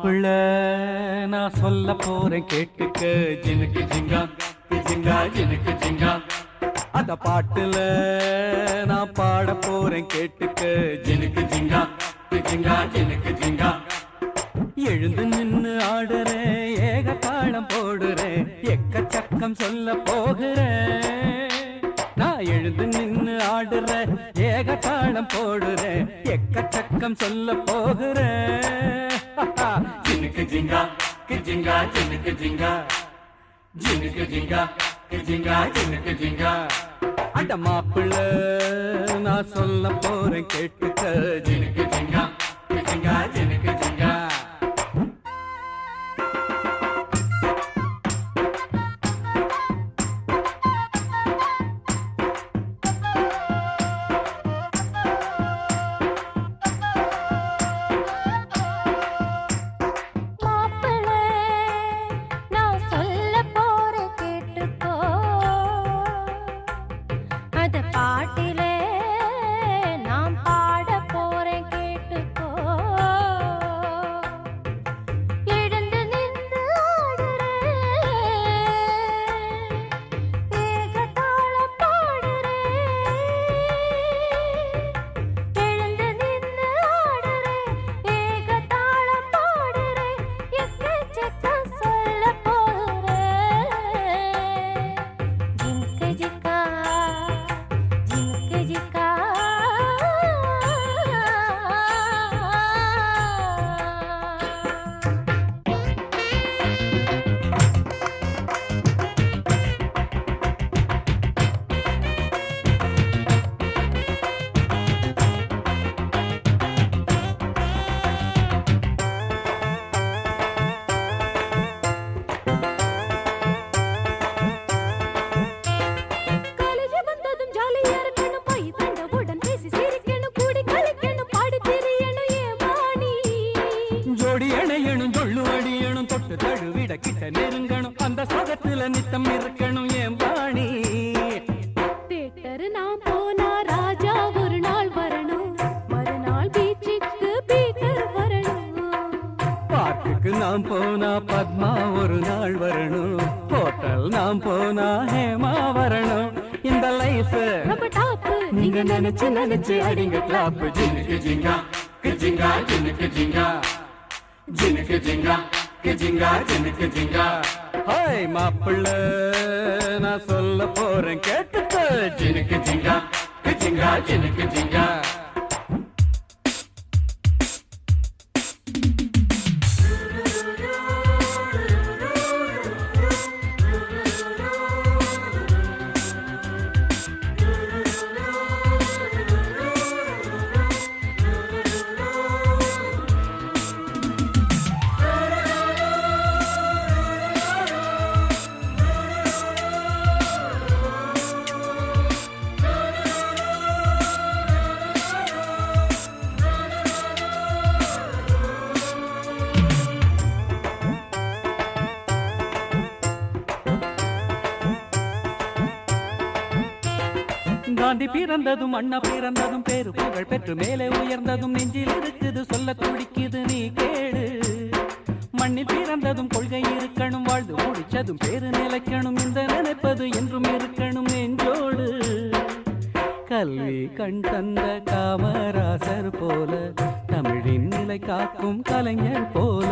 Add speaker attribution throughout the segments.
Speaker 1: மாப்பிள்ள நான் சொல்ல போறேன் கேட்டுக்க ஜினுக்கு ஜிங்கா ஜிங்கா ஜினுக்கு ஜிங்கா அந்த பாட்டுல நான் பாட போறேன் கேட்டுக்க ஜினுக்கு ஜிங்கா ஜிங்கா ஜினுக்கு ஜிங்கா எழுந்து நின்னு ஆடுறேன் ஏக தாளம் போடுறேன் எக்கச்சக்கம் சொல்ல போகிறேன் நான் எழுந்து நின்னு ஆடுறேன் ஏக தாளம் போடுறேன் எக்கச்சக்கம் சொல்ல போகிறேன் ஜினுக்கு ஜிங்கா ஜிங்கா ஜினுக்கு ஜிங்கா ஜினுக்கு ஜிங்கா ஜிங்கா ஜினுக்கு ஜிங்கா அட மாப்பிள்ள நான் சொல்ல போறேன் கேட்டுக்க ஜினுக்கு ஜிங்கா ஜிங்கா ஜினுக்கு ஜிங்கா அந்த சகத்துல நித்தம் இருக்கணும் ஏன் பாணி
Speaker 2: தேட்டர் நான் போனா ராஜா ஒரு நாள் வரணும் மறுநாள் பீச்சுக்கு பீட்டர் வரணும்
Speaker 1: பார்க்குக்கு நாம் போனா பத்மா ஒரு நாள் வரணும் ஹோட்டல் நாம் போனா ஹேமா வரணும் இந்த லைஃப்
Speaker 2: நம்ம டாப்
Speaker 1: நீங்க நினைச்சு அடிங்க கிளாப் ஜினுக்கு ஜிங்கா ஜிங்கா ஜினுக்கு ஜிங்கா ஜினுக்கு ஜிங்கா ஜிங்கா ஜினுக்கு ஜிங்கா ஹாய் மாப்பிள்ள நான் சொல்ல போறேன் கேட்டுக்க ஜினுக்கு ஜிங்கா ஜிங்கா ஜினுக்கு ஜிங்கா காந்தி பிறந்ததும் அண்ணா பிறந்ததும் பேரு புகழ் பெற்று மேலே உயர்ந்ததும் நெஞ்சில் இருக்குது சொல்ல துடிக்குது நீ கேடு மண்ணில் பிறந்ததும் கொள்கை இருக்கணும் வாழ்ந்து முடிச்சதும் பேரு நிலைக்கணும் இந்த நினைப்பது என்றும் இருக்கணும் நெஞ்சோடு கல்வி கண் தந்த காமராசர் போல தமிழின் நிலை காக்கும் கலைஞர் போல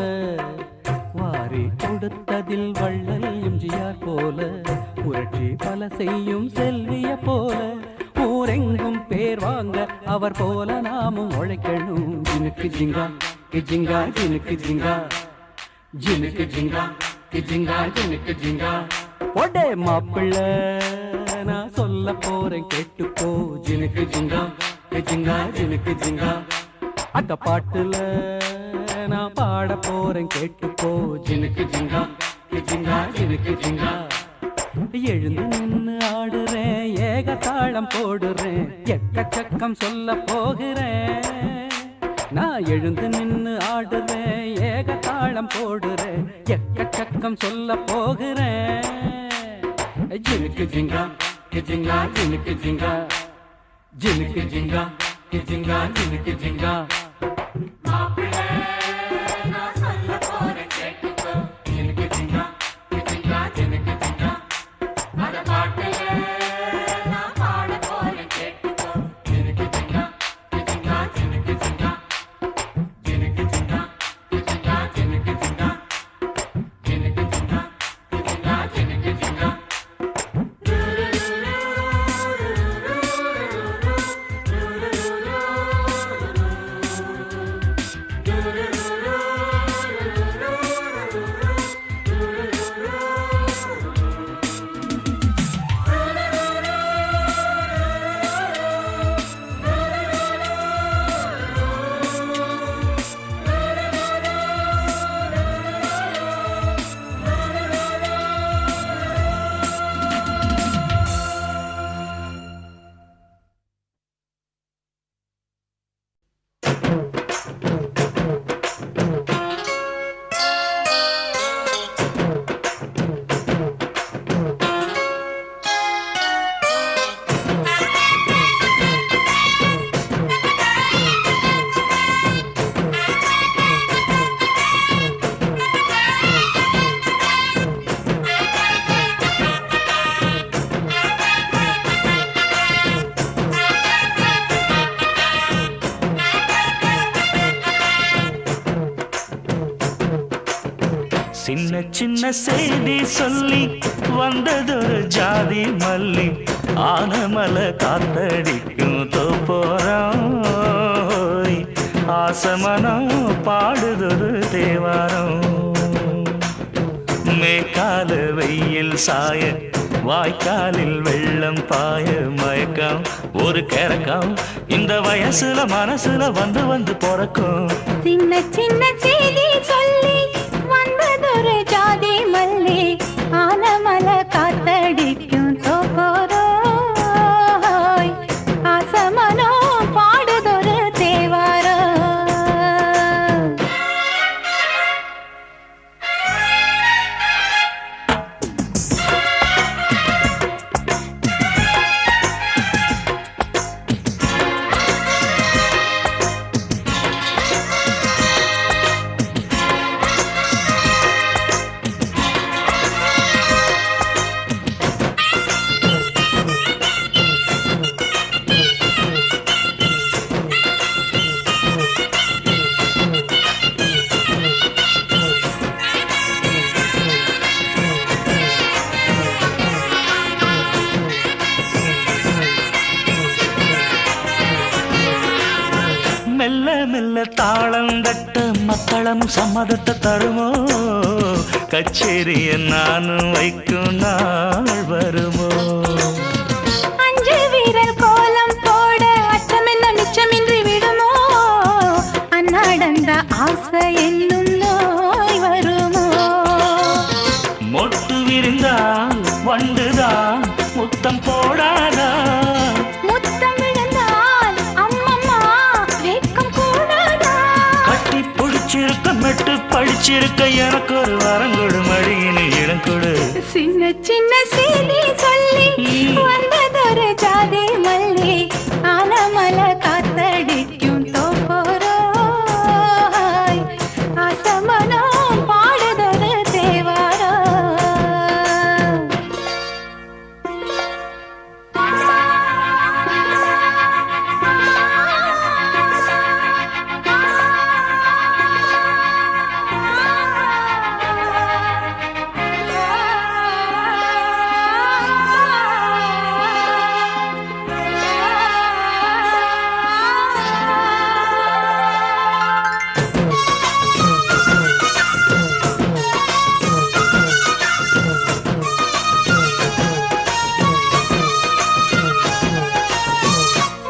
Speaker 1: வாரி கொடுத்ததில் வள்ளல் எம்ஜிஆர் போல புரட்சி பல செய்யும் செல்விய போல ஊரெங்கும் பேர் வாங்க அவர் போல நாமும் உழைக்கணும் ஜினுக்கு ஜிங்கா ஜிங்கா ஜினுக்கு ஜிங்கா ஜினுக்கு ஜிங்கா ஜிங்கா ஜினுக்கு ஜிங்கா ஒடே மாப்பிள்ள நான் சொல்ல போறேன் கேட்டுக்கோ ஜினுக்கு ஜிங்கா ஜிங்கா ஜினுக்கு ஜிங்கா அந்த பாட்டுல நான் பாட போறேன் கேட்டுக்கோ ஜினுக்கு ஜிங்கா ஜிங்கா ஜினுக்கு ஜிங்கா எழுந்து நின்னு ஆடுறேன் ஏக தாளம் போடுறேன் எக்கச்சக்கம் சொல்ல போகிறேன் நான் எழுந்து நின்னு ஆடுறேன் ஏக தாளம் போடுறேன் எக்கச்சக்கம் சொல்ல போகிறேன் ஜினுக்கு ஜிங்கா ஜிங்கா ஜினுக்கு ஜிங்கா ஜினுக்கு ஜிங்கா ஜிங்கா ஜினுக்கு ஜிங்கா
Speaker 3: மாப்பிள்ளை நான் சொல்ல சின்ன சின்ன செய்தி சொல்லி வந்ததொரு ஜாதி மல்லி ஆனமல காத்தடிக்கும் தோப்போரம் ஆசமனம் பாடுதொரு தேவாரம் மேற்கால வெயில் சாய வாய்க்காலில் வெள்ளம் பாய மயக்கம் ஒரு கிறக்கம் இந்த வயசுல மனசுல வந்து வந்து பிறக்கும்
Speaker 2: சின்ன சின்ன செய்தி சொல்லி வந்ததொரு ஜாதி மல்லி ஆனமல காத்தடிக்கும் தோப்போரோய் ஆசமனோ பாடுதொரு தேவாரோ
Speaker 3: மெல்ல மெல்ல தாளம் தட்ட மக்களும் சம்மதத்தை தருமோ கச்சேரிய நானும் வைக்கும் நாள் வருமோ
Speaker 2: அஞ்சு வீரர் கோலம் போட அச்சமென்ன நிச்சமின்றி விடுமோ அந்நாடந்த ஆசை என்னும் நோய் வருமோ
Speaker 3: மொட்டு விரிந்தால் வண்டுதான் முத்தம் போடாதா
Speaker 2: முத்தம் விழுந்தால் அம்மம்மா வெட்கம் கூடாதா
Speaker 3: கட்டி பிடிச்சிருக்க மெட்டு பழிச்சிருக்க எனக்கு ஒரு வரங்கொடு மடியினில் இடம் கொடு
Speaker 2: சின்ன சின்ன செய்தி சொல்லி வந்ததொரு ஜாதி மல்லி ஆனமல காத்தடிக்கும் தோப்போரோய் ஆசமனோ பாடுதொரு தேவாரோ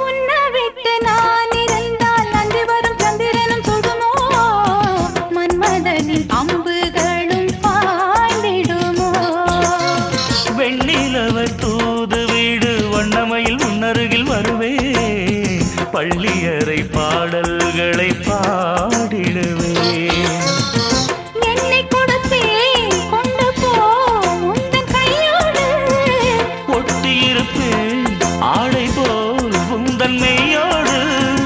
Speaker 2: உன்னை விட்டு நான் இருந்தால் நன்றி வரும் சந்திரனும் சுடுமோ மன்மதனின் அம்புகளும் பாய்ந்திடுமோ
Speaker 3: வெண்ணிலவ தூது வீடு வண்ணமையில் உன்னருகில் வருவே பள்ளியறை பாடல்களை பாடிடுவே
Speaker 2: என்னை கொடுத்தேன் கொண்டு போ உந்தன் கையோடு
Speaker 3: ஒட்டியிருப்பேன் ஆடை போல் உந்தன் மெய்யோடு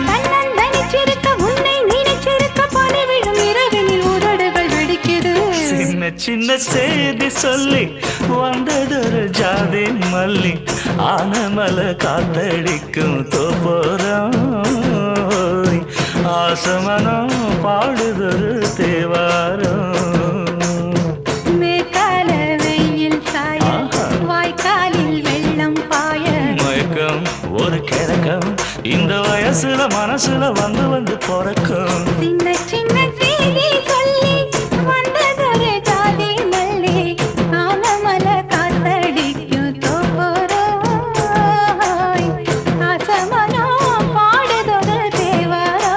Speaker 2: தன்னந்தனிச்சிருக்க உன்னை நினைச்சிருக்க பணிவிடும் இரவினில் உதடுகள் வெடிக்குது
Speaker 3: சின்ன சின்ன செய்தி சொல்லி வந்ததொரு ஜாதி மல்லி ஆனமல காத்தடிக்கும் தோப்போரம் ஆசமனம் பாடுதொரு தேவாரம்
Speaker 2: மேற்கால வெயில் சாய வாய்க்காலில் வெள்ளம் பாய
Speaker 3: மயக்கம் ஒரு கிறக்கம் இந்த வயசுல மனசுல வந்து வந்து பிறக்கும்
Speaker 2: சின்ன சின்ன செய்தி சொல்லி வந்ததொரு ஜாதி மல்லி ஆனமல காத்தடிக்கும் தோப்போரோய் ஆசமனோ பாடுதொரு தேவாரோ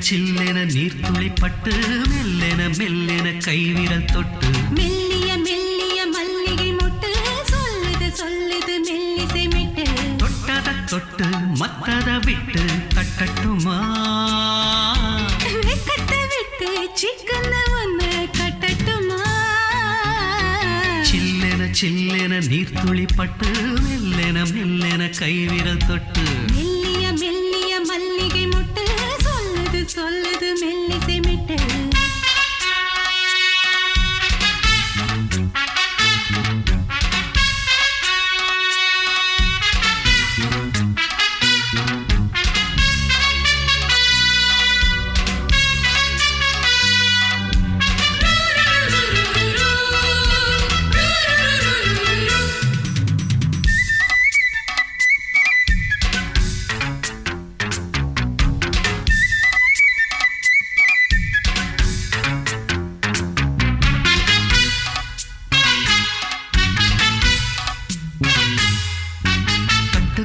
Speaker 4: சில்லென நீர்த்துளி பட்டு மெல்லென மெல்லென கைவிரல் தொட்டு
Speaker 2: மெல்லிய மெல்லிய மல்லிகை
Speaker 4: தொட்டத விட்டு தட்டட்டுமா
Speaker 2: வெக்கத்தை விட்டு சிக்கன ஒண்ணு கட்டட்டுமா
Speaker 4: சில்லென சில்லென நீர்த்துளி பட்டு மெல்லென மெல்லென கைவிரல் தொட்டு
Speaker 2: மெல்லிய மெல்லிய மல்லிகை முட்டு சொல்லுது சொல்லுது மெல்லிசை மிட்டு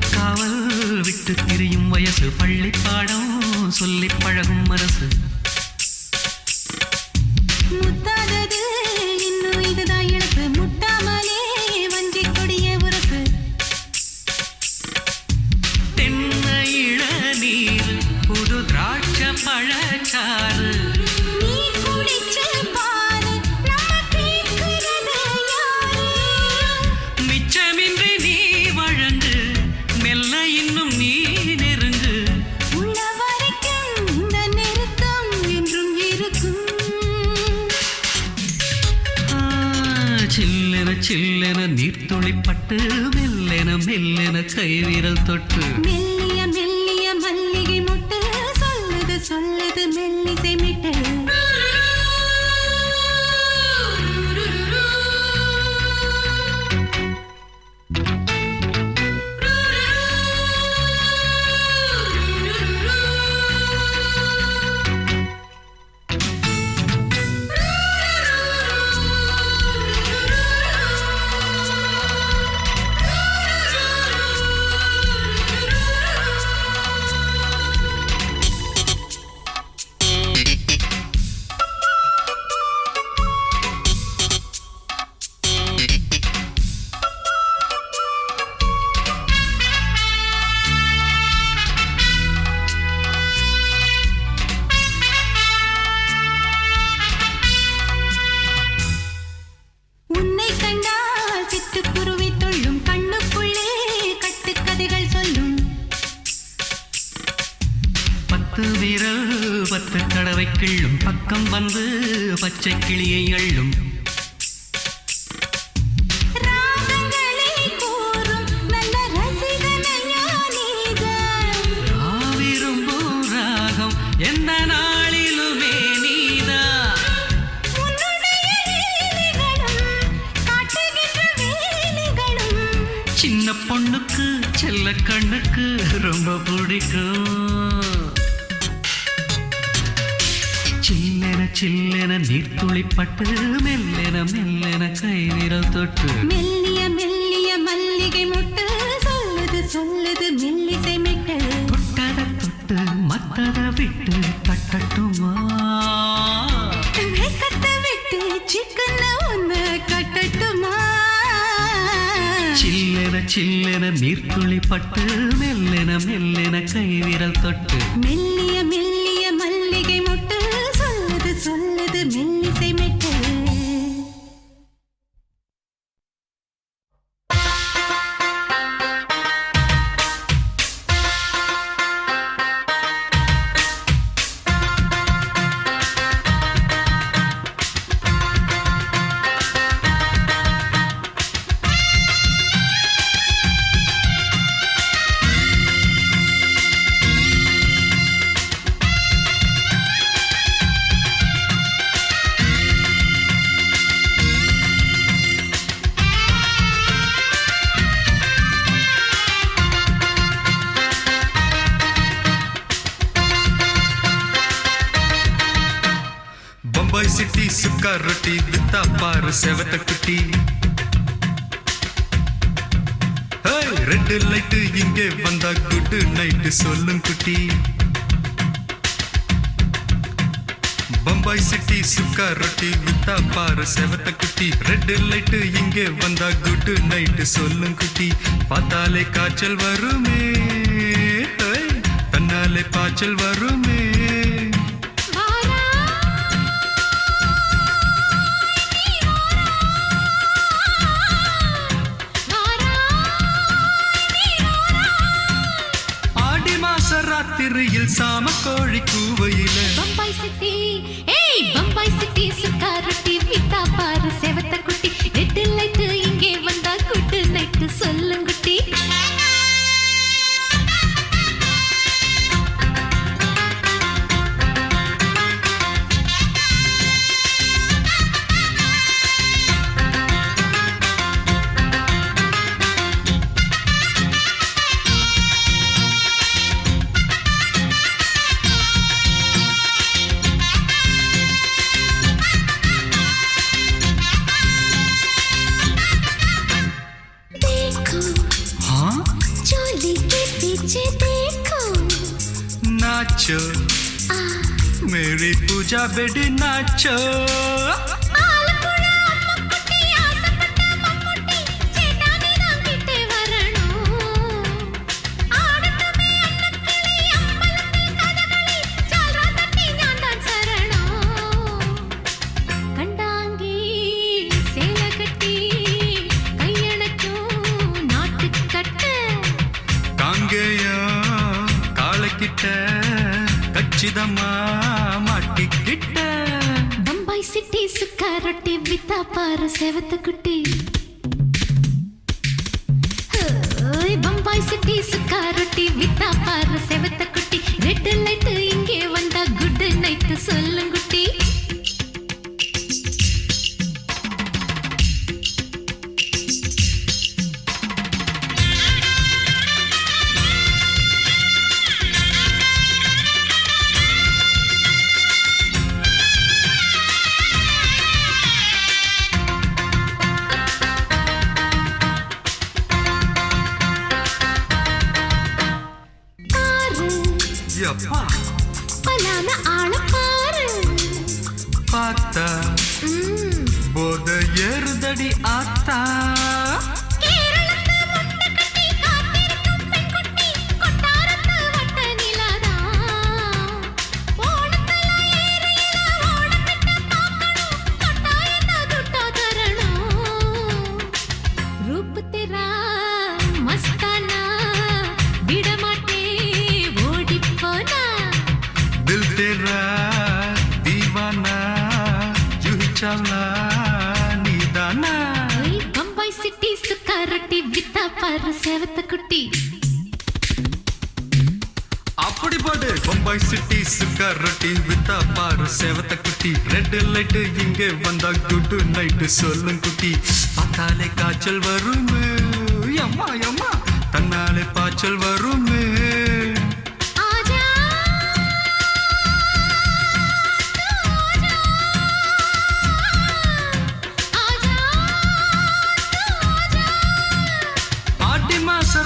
Speaker 4: காவல் விட்டு திரியும் வயசு பள்ளி பாடம் சொல்லி பழகும் மனசு
Speaker 2: முத்தாதது இன்னும் இதுதான் எனக்கு முட்டாமலே வஞ்சி கொடிய உரசு
Speaker 4: தென்னை இளநீர் புது திராட்சை பழச்சாறு
Speaker 2: நீ குடிச்சு பாரு நம்ம கேட்கிறது யாரு
Speaker 4: மிச்சமின்றி நீ வழங்கு மெல்ல இன்னும் நீ நெருங்கு
Speaker 2: உள்ள வரைக்கும் இந்த நெருக்கம் என்றும் இருக்கும்
Speaker 4: சில்லென சில்லென நீர்த்துளி பட்டு மெல்லென மெல்லென கைவிரல் தொட்டு
Speaker 2: மெல்லிய மெல்லிய மல்லிகை முட்டு சொல்லுது சொல்லுது மெல்லிசை மிட்டு உன்னை கண்டால் சிட்டுக்குருவி துள்ளும் கண்ணுக்குள்ளே கட்டுக்கதைகள் சொல்லும்
Speaker 4: பத்து விரல் பத்து தடவை கிள்ளும் பக்கம் வந்து பச்சை கிளியை அள்ளும்
Speaker 2: ராகங்களை கூறும் நல்ல ரசிகனையா நீதான்
Speaker 4: விரும்பும் ராகம் எந்த நாளிலுமே நீதா
Speaker 2: உன்னுடைய லீலைகளும் காட்டுகின்ற வேலைகளும்
Speaker 4: சின்ன பொண்ணுக்கு செல்ல கண்ணுக்கு ரொம்ப பிடிக்கும் சில்லென சில்லென நீர்த்துளி பட்டு மெல்லென மெல்லென கைவிரல் தொட்டு
Speaker 2: மெல்லிய மெல்லிய மல்லிகை முட்டு சொல்லுது சொல்லுது மெல்லிசை மிட்டு
Speaker 4: தொட்டத தொட்டு மத்தத விட்டு தட்டட்டுமா
Speaker 2: வெக்கத்தை விட்டு சிக்கன ஒண்ணு கட்டட்டுமா
Speaker 4: சில்லென சில்லென நீர்த்துளி பட்டு மெல்லென மெல்லென கைவிரல் தொட்டு
Speaker 2: மெல்லிய மெல்லிய மல்லிகை முட்டு சொல்லுது சொல்லுது மெல்லிசை மிட்டு
Speaker 5: बम्बई सिटी सुक्का रोटी वित्ता पार सेवत कुटी रेड लाइट इंगे वंदा गुड नाइट सोलुं कुटी बम्बई सिटी सुक्का रोटी वित्ता पार सेवत कुटी रेड लाइट इंगे वंदा गुड नाइट सोलुं कुटी पाताले काचल वरुमे தன்னாலே பாய்ச்சல் வருமே. ஆடி மாச ராத்திரியில் சாம கோழி கூவையில
Speaker 2: பம்பாய் சிட்டி ஏய் பம்பாய் சிட்டி சுக்கா ரொட்டி வித்தா பாரு செவத்த குட்டி ரெட் லைட் இங்கே வந்தா குட் நைட் சொல்லுங்குட்டி.
Speaker 5: नाचो मेरी पूजा बेटी नाचो. கச்சிதமா மாட்டிக்கிட்ட
Speaker 2: பம்பாய் சிட்டி சுக்கா ரொட்டி வித்தா பாரு செவத்த குட்டி. பம்பாய் சிட்டி சுக்கா ரொட்டி வித்தா பாரு செவத்த குட்டி ரெட் லைட் இங்கே வந்தா குட் நைட் சொல்லுங்குட்டி. பலான ஆள பாரு
Speaker 5: பார்த்தா போத ஏறுதடி ஆத்தா.
Speaker 2: பம்பாய் சிட்டி சுக்கா ரொட்டி வித்தா பாரு செவத்த குட்டி.
Speaker 5: அப்படி போடு பம்பாய் சிட்டி சுக்கா ரொட்டி வித்தா பாரு செவத்த குட்டி ரெட் லைட் இங்கே வந்தா குட் நைட் சொல்லுங்குட்டி. பார்த்தாலே காய்ச்சல் வருமே அம்மா அம்மா தன்னாலே பாய்ச்சல் வருமே.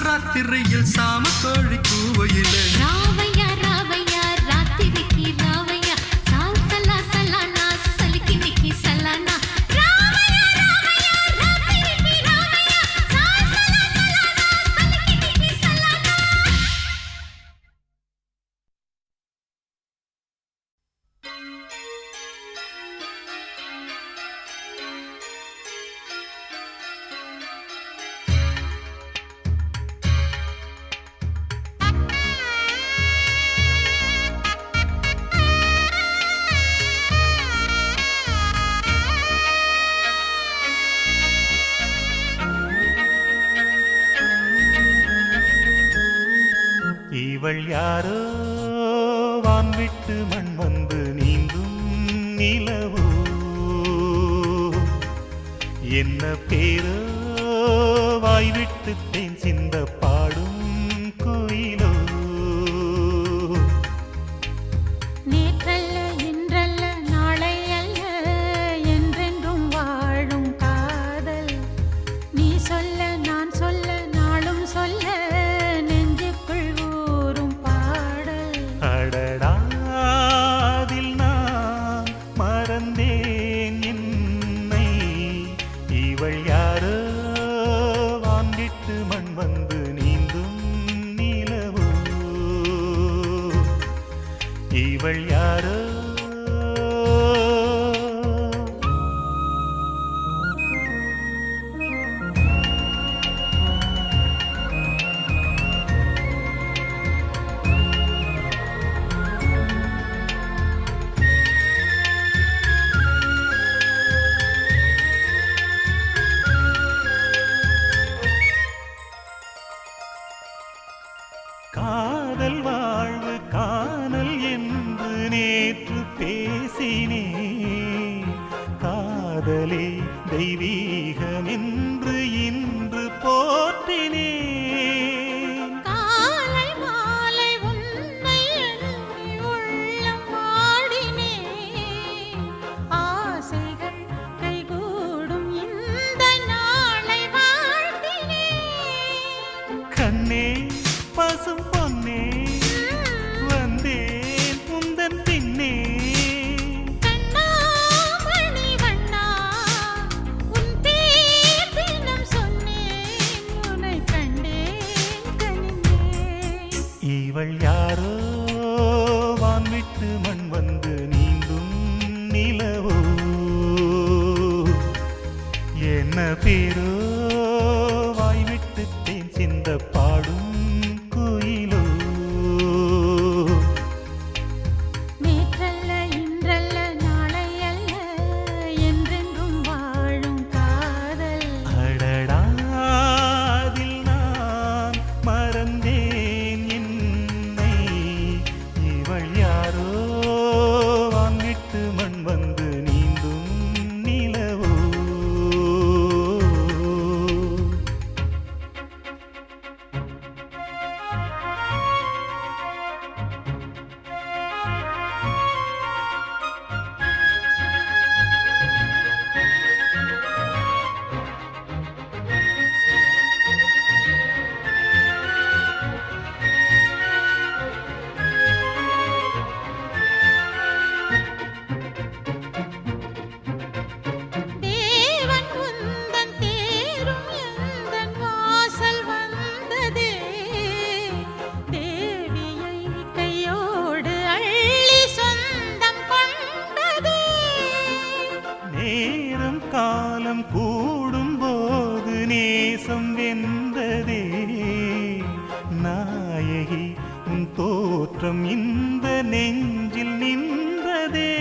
Speaker 5: ராத்திரியில் சாம கோழி கூவையிலே
Speaker 2: ராவையா ராவையா ராத்திரிக்கு ராவையா சால் சலா சலானா சலிக்கி நிக்கி சலானா. ராவையா ராவையா ராத்திரிக்கு ராவையா சால் சலா சலானா சலிக்கி நிக்கி சலானா.
Speaker 3: இவள் யாரோ வான்விட்டு மண் வந்து நீந்தும் நிலவோ என்ன பேரோ வாய்விட்டு தேன் சிந்த பாடும் கோயிலோ.
Speaker 2: நேற்றல்ல இன்றல்ல நாளை அல்ல என்றென்றும் வாழும் காதல் நீ சொல்ல நான் சொல்ல நாளும் சொல்ல நெஞ்சுக்குள் ஊறும் பாடல்.
Speaker 3: அடடாதில் நான் மறந்தேன் என்னை இவள் யாரோ வான்விட்டு மண் வந்து நீந்தும் நிலவோ. இவள் யாரோ காதல் வாழ்வு காணல் என்று நேற்று பேசினே காதலே தெய்வீகம் என்று இன்று போற்றினே
Speaker 2: காலை மாலை உன்னை எண்ணி உள்ளம் வாடினே ஆசைகள் கைகூடும் இந்த நாளை வாழ்த்தினே
Speaker 3: கண்ணே பசும் பொன்னே வந்தேன் உந்தன் பின்னே
Speaker 2: கண்ணாமணி வண்ணா உன் பேர் தினம் சொன்னேன் உன்னை கண்டேன் கனிந்தேன்
Speaker 3: இவள் யாரோ வான்விட்டு மண் வந்து நீந்தும் நிலவோ என்ன பேரோ வாய்விட்டு தேன் சிந்த பாடும் குயிலோ
Speaker 2: நேற்றல்ல இன்றல்ல நாளை அல்ல என்றென்றும் வாழும் காதல்
Speaker 3: அடடா அதில் நான் மறந்தேன் என்னை இவள் யாரோ வான்விட்டு மண் வந்து நீந்தும் நிலவோ
Speaker 2: தேவன் உந்தன் தேரும் எந்தன் வாசல் வந்ததே தேவியை கையோடு அள்ளி சொந்தம் கொண்டதே
Speaker 3: நேரம் காலம் கூடும்போது நேசம் வென்றதே நாயகி உன் தோற்றம் இந்த நெஞ்சில் நின்றதே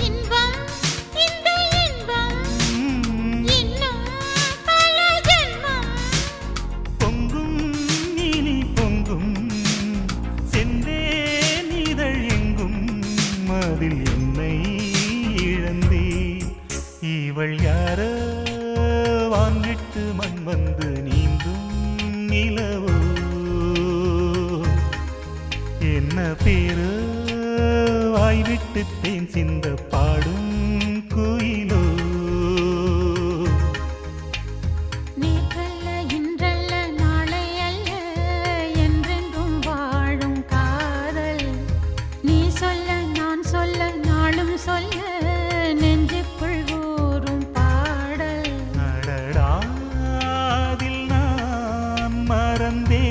Speaker 2: இன்பம் இந்த இன்பம்
Speaker 3: உம்,
Speaker 2: இன்னும் பல ஜென்மம்
Speaker 3: பொங்கும் இனி பொங்கும் செந்தேன் இதழ் எங்கும் அதில் என்னை இழந்தேன் இவள் யாரோ வான்விட்டு மண் வந்து நீந்தும் நிலவோ என்ன பேரு வாய்விட்டு தேன் சிந்த பாடும் குயிலோ
Speaker 2: நேற்றல்ல இன்றல்ல நாளை அல்ல என்றென்றும் வாழும் காதல் நீ சொல்ல நான் சொல்ல நாளும் சொல்ல நெஞ்சுக்குள் ஊறும் பாடல்
Speaker 3: அடடா அதில் நான் மறந்தேன்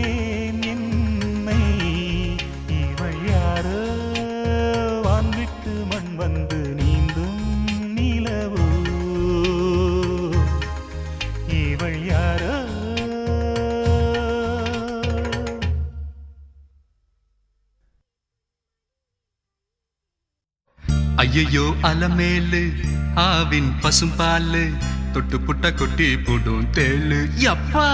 Speaker 3: என்னை இவள் யாரோ வான்விட்டு மண் வந்து நீந்தும் நிலவோ இவள் யாரோ
Speaker 5: ஐயையோ அலமேலு ஆவின் பசும்பாலு தொட்டு புட்ட கொட்டி போடும் தேளு யப்பா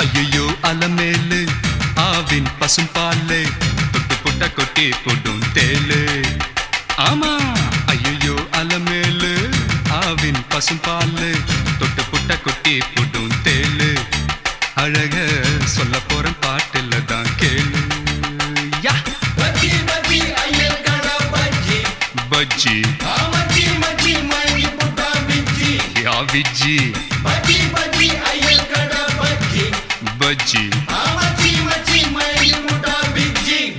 Speaker 5: ஐயையோ அலமேலு ஆவின் பசும்பாலு தொட்டு புட்ட கொட்டி போடும் தேளு ஆமா ஐயையோ அலமேலு ஆவின் பசும்பாலு தொட்டு புட்ட கொட்டி போடும் தேளு அழக சொல்ல போற பாட்டுல தான் கேளு யா பஜ்ஜி பஜ்ஜி ஐயல் கடா பஜ்ஜி பஜ்ஜி மச்சி மச்சி மணி புட்டா விஜ்ஜி யா விஜ்ஜி பஜ்ஜி பஜ்ஜி ஐயல் கடா பஜ்ஜி மச்சி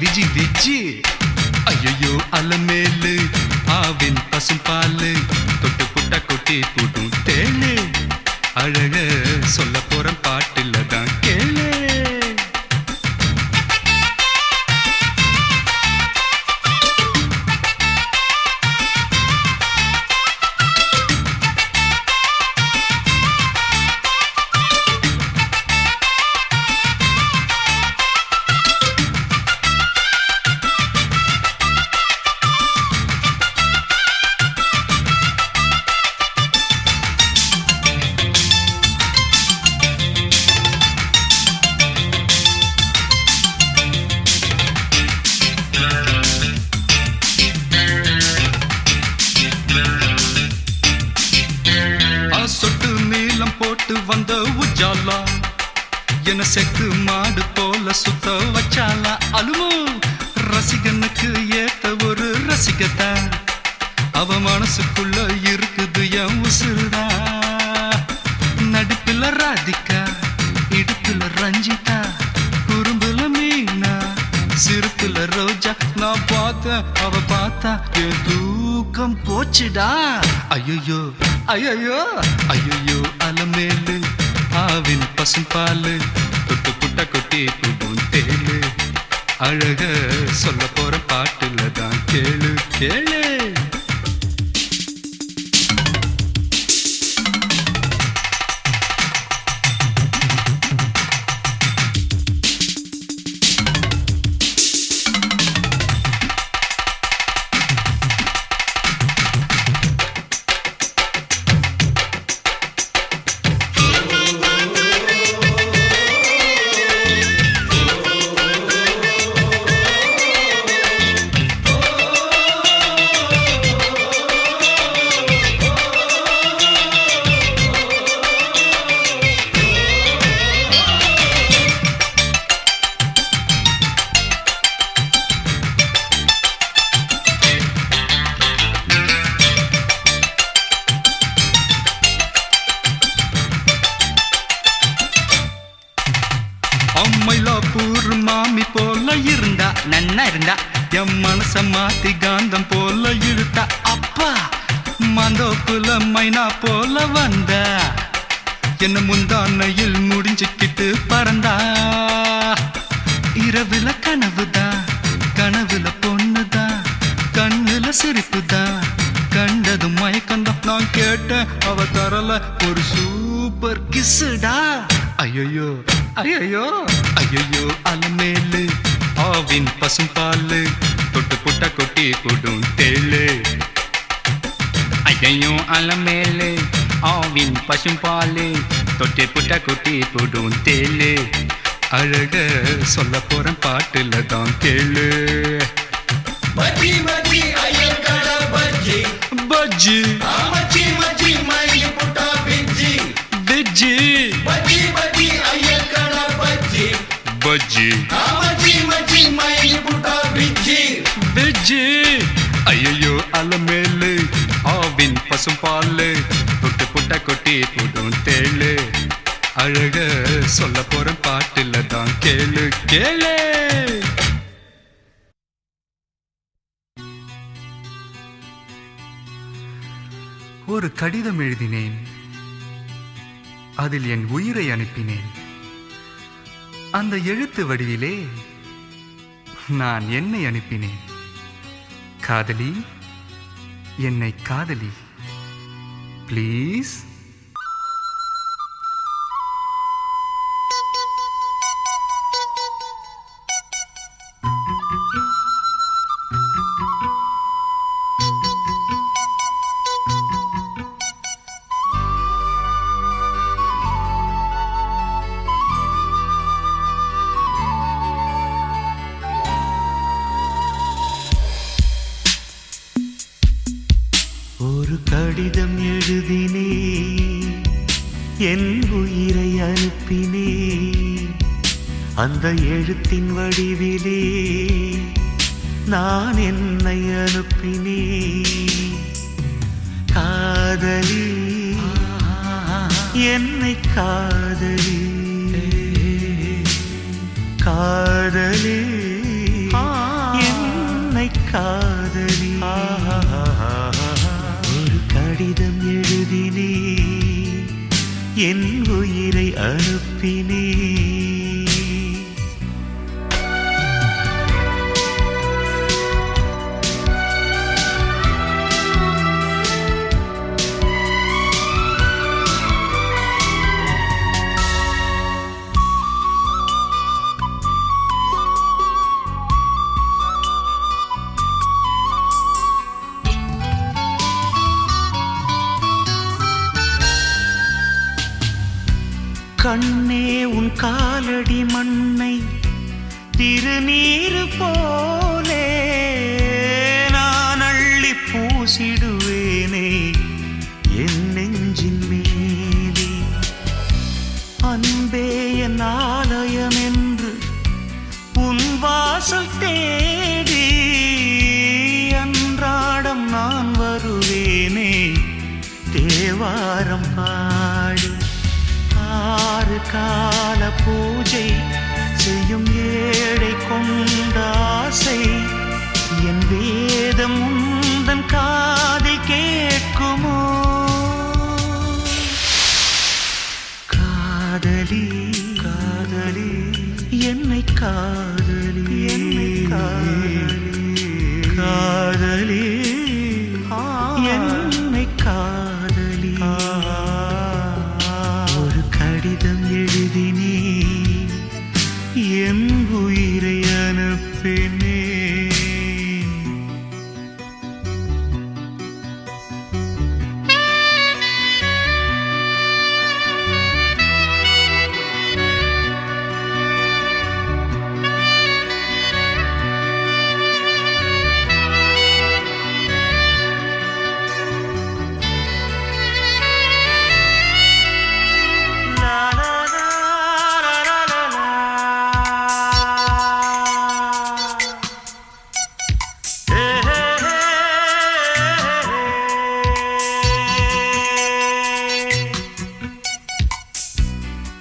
Speaker 5: விஜி விஜி ஐயோ அலமேலு ஆவின் பசும் பாலு தொட்டு புட்டா கொட்டி போட்டும் தேளு அழக சொல்ல போற பாட்டுல தான் கேளு சொட்டு நீளம் போட்டு வந்த உஜாலா என செக்கு மாடு போல சுத்த வச்சாலா அலுமோ ரசிகனுக்கு ஏத்த ஒரு ரசிகத்தா அவ மனசுக்குள்ள இருக்குது என் உசுருதா நடிப்புல ராதிகா இடுப்புல ரஞ்சிதா குறும்புல மீனா சிறுப்புல ரோஜா நான் பார்த்தேன் அவ பார்த்தா என் தூக்கம் போச்சுடா ஐயோ ஐயோ ஐயோ அலமேலு ஆவின் பசும் பாலு தொட்டு புட்ட கொட்டி புடும் தேளு அழக சொல்ல போற பாட்டுல தான் கேளு கேளு மயிலாப்பூர் மாமி போல இருந்தா நன்னா இருந்தா என் மனச மாத்தி காந்தம் போல இழுத்தா அப்பா மாந்தோப்புல மைனா போல வந்தா என்ன முந்தானையில் முடிஞ்சுக்கிட்டு பறந்தா இரவுல கனவுதான் கனவுல பொண்ணுதான் கண்ணுல சிரிப்புதான் கண்டதும் மயக்கந்தான் நான் கேட்டேன் அவ தரல ஒரு சூப்பர் கிஸ்ஸுடா ஐயோ ஐயோ ஐயோ அலமேலு ஆவின் பசும் பாலு தொட்டு புட்ட கொட்டி போடும் தேளு ஐயோ அலமேலு ஆவின் பசும் பாலு தொட்டு புட்ட கொட்டி போடும் தேளு அழக சொல்ல போற பாட்டுல தான் கேளு பஜ்ஜி பஜ்ஜி ஐயர்கட பஜ்ஜி பஜ்ஜி மச்சி மச்சி மைலி புட்டா பிஜ்ஜி பிஜ்ஜி பஜ்ஜி பஜ்ஜி ஐயர்கட பஜ்ஜி பஜ்ஜி மச்சி மச்சி மைலி புட்டா பிஜ்ஜி பிஜ்ஜி ஐயோ அலமேலு ஆவின் பசும் பாலு தொட்டு புட்ட கொட்டி போடும் தேளு அழக சொல்ல போற பாட்டுல தான் கேளு கேளு ஒரு கடிதம் எழுதினேன் அதில் என் உயிரை அனுப்பினேன் அந்த எழுத்து வடிவிலே நான் என்னை அனுப்பினேன் காதலி என்னை காதலி ப்ளீஸ்
Speaker 3: ஒரு கடிதம் எழுதினே என் உயிரை அனுப்பினே அந்த எழுத்தின் வடிவிலே நான் என்னை அனுப்பினே காதலி என்னை காதலி
Speaker 4: அனுப்பினே. கண்ணே உன் காலடி மண்ணை திருநீரு போலே நான் அள்ளி பூசிடுவேனே என் நெஞ்சின் மேலே. அன்பே என் ஆலயம் என்று உன் வாசல் தேடி அன்றாடம் நான் வருவேனே தேவாரம் பாடி. ஆறு கால பூஜை செய்யும் ஏழை கொண்ட ஆசை என் வேதம் உந்தன் காதில் கேட்குமோ? காதலி காதலி என்னை காதலி என்னை காதலி காதலி என்னை காதலி. கடிதம் எழுதினே என் உயிரை அனுப்பினே.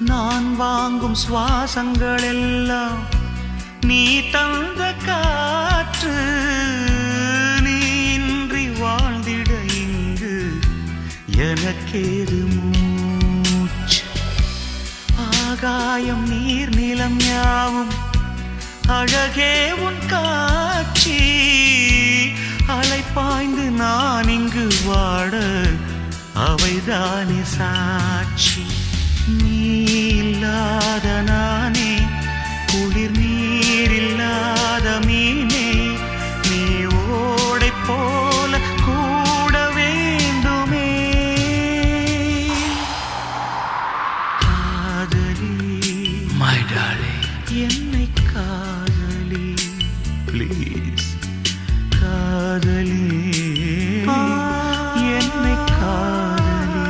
Speaker 4: நான் வாங்கும் சுவாசங்கள் எல்லாம் நீ தந்த காற்று. நீ இன்றி வாழ்ந்திட இங்கு எனக்கேது மூச்சு. ஆகாயம் நீர் நிலம் யாவும் அழகே உன் காட்சி. அலை பாய்ந்து நான் இங்கு வாட அவைதானே சாட்சி. நீ இல்லாத நானே குளிர் நீர் இல்லாத மீனே. நீ ஓடை போல கூட வேண்டுமே. காதலி my darling என்னை காதலி please. காதலி என்னை காதலி.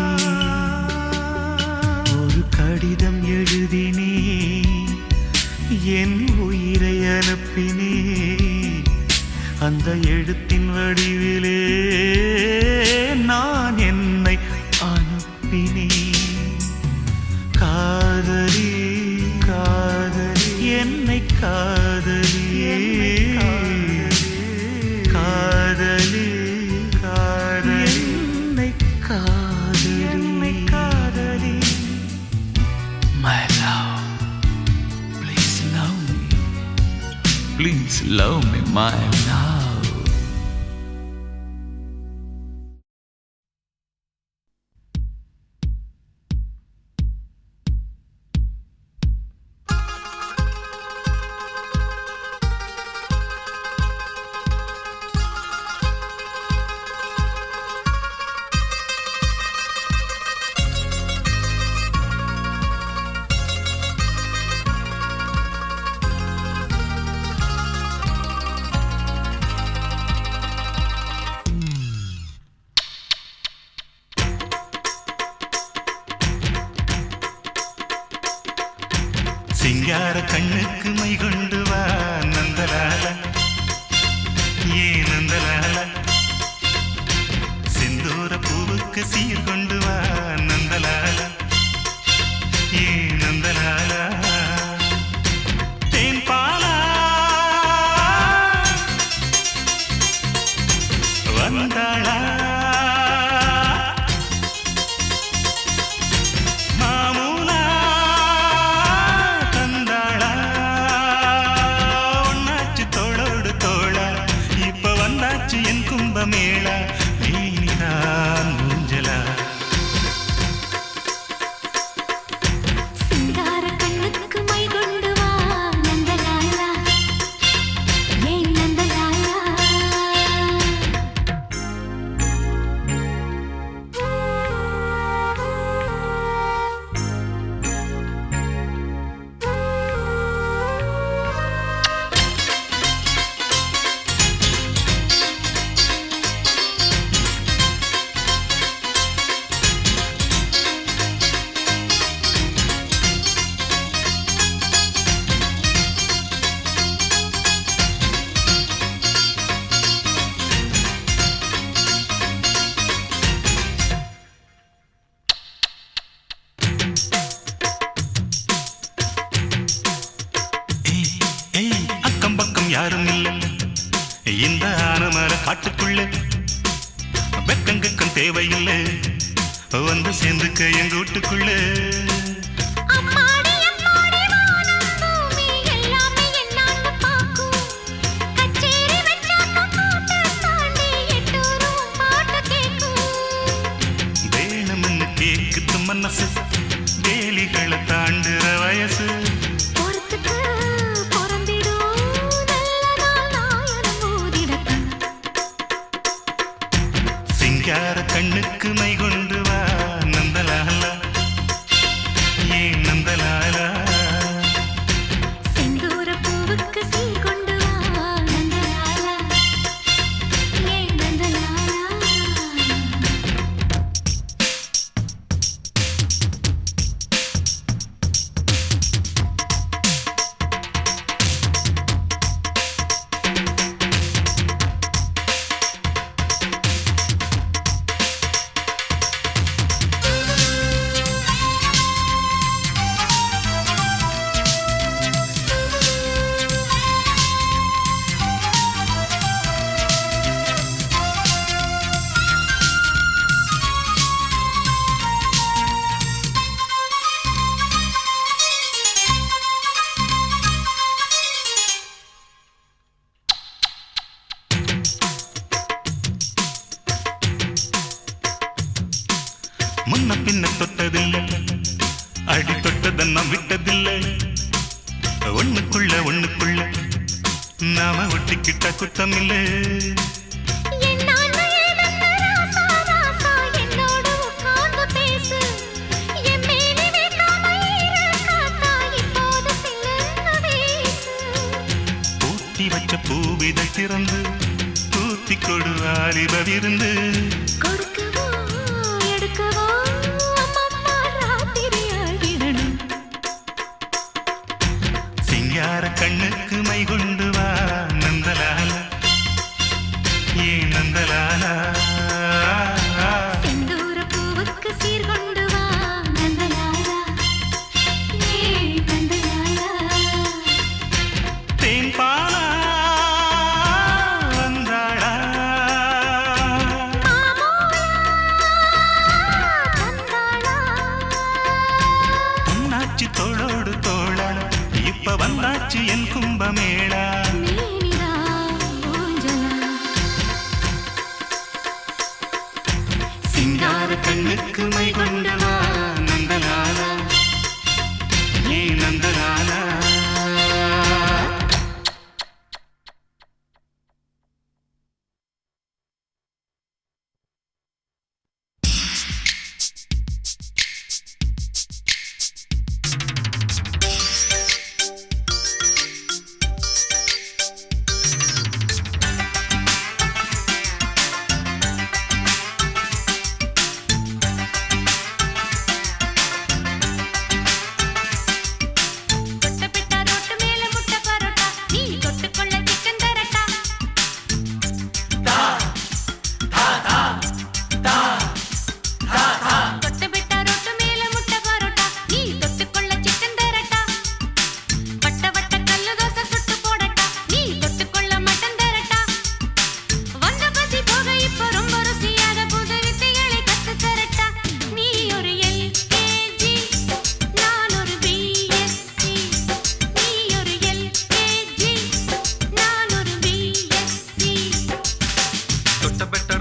Speaker 4: ஒரு கடிதம் எழுதினே என் உயிரை அனுப்பினே. அந்த எழுத்தின் வடிவிலே நான் என்னை அனுப்பினேன். காதலி காதலி என்னை காதலி காதலி காதலி என்னை காதலி என்னை காதலி. My love, please love me. Please love me, my love. சிங்கார கண்ணுக்கு மை கொண்டு வா நந்தலால ஏ நந்தலால. செந்தூர பூவுக்கு சீர் கொண்டு வா நந்தலால ஏ நந்தலால. தேன் பாலா வந்தாளா மாமூலா
Speaker 3: மேளா நீனிதான் ஊஞ்சலா
Speaker 2: சிங்கார கண்ணுக்கு மை கொண்டு வா நந்தலாலா ஏன் நந்தலாலா
Speaker 3: அக்கம் பக்கம் யாரும் இல்லை இந்த ஆனமர காட்டுக்குள்ள வெக்கங்கக்கம் தேவையில்லை வந்து சேர்ந்துக்க எங்க வீட்டுக்குள்ள
Speaker 2: அம்மாடி அம்மாடி வானம் பூமி எல்லாமே என்னான்னு பாக்கும் கச்சேரி வச்சாக்க கூட்ட தாண்டி எட்டூரும் பாட்டு கேக்கும்
Speaker 3: வேணும்னு கேக்குது மனசு வேலிகளை தாண்டுற வயசு
Speaker 2: பொறுத்துக்கு பொறந்திடும் நல்ல நாள் நாயனம் ஊதிடட்டும்
Speaker 3: சிங்கார கண்ணுக்கு மை கொண்டு வா நந்தலாலா ஏன் நந்தலாலா
Speaker 2: செந்தூர பூவுக்கு சீர் கொண்டு வா நந்தலாலா ஏன் நந்தலாலா
Speaker 3: முன்ன பின்ன தொட்டதில்லை அடி தொட்டதன்னம் விட்டதில்லை ஒண்ணுக்குள்ள நாம ஒட்டிக்கிட்ட குத்தமில்லை
Speaker 2: என்னான்னு ஏதன்னு ராசா ராசா என்னோடு உட்கார்ந்து பேசு என் மேனி வைக்காம ஈர காத்தா இப்போது சில்லுன்னு வீசு
Speaker 3: பூட்டி வச்ச பூவிதை திறந்து தூத்தி கொடு வாலிப விருந்து
Speaker 2: கொடுக்கவோ எடுக்கவோ அம்மம்மா ராத்திரி ஆகிடணும்
Speaker 3: சிங்கார கண்ணுக்கு மை கொண்டு வா நந்தலாலா ஏன் நந்தலாலா
Speaker 2: செந்தூர பூவுக்கு சீர் கொண்டு வா நந்தலாலா ஏன் நந்தலாலா
Speaker 3: தேன் பாலா வந்தாளா பொன்னாச்சி தோளோடு தோளா இப்ப வந்தாச்சு என் கும்பமேளா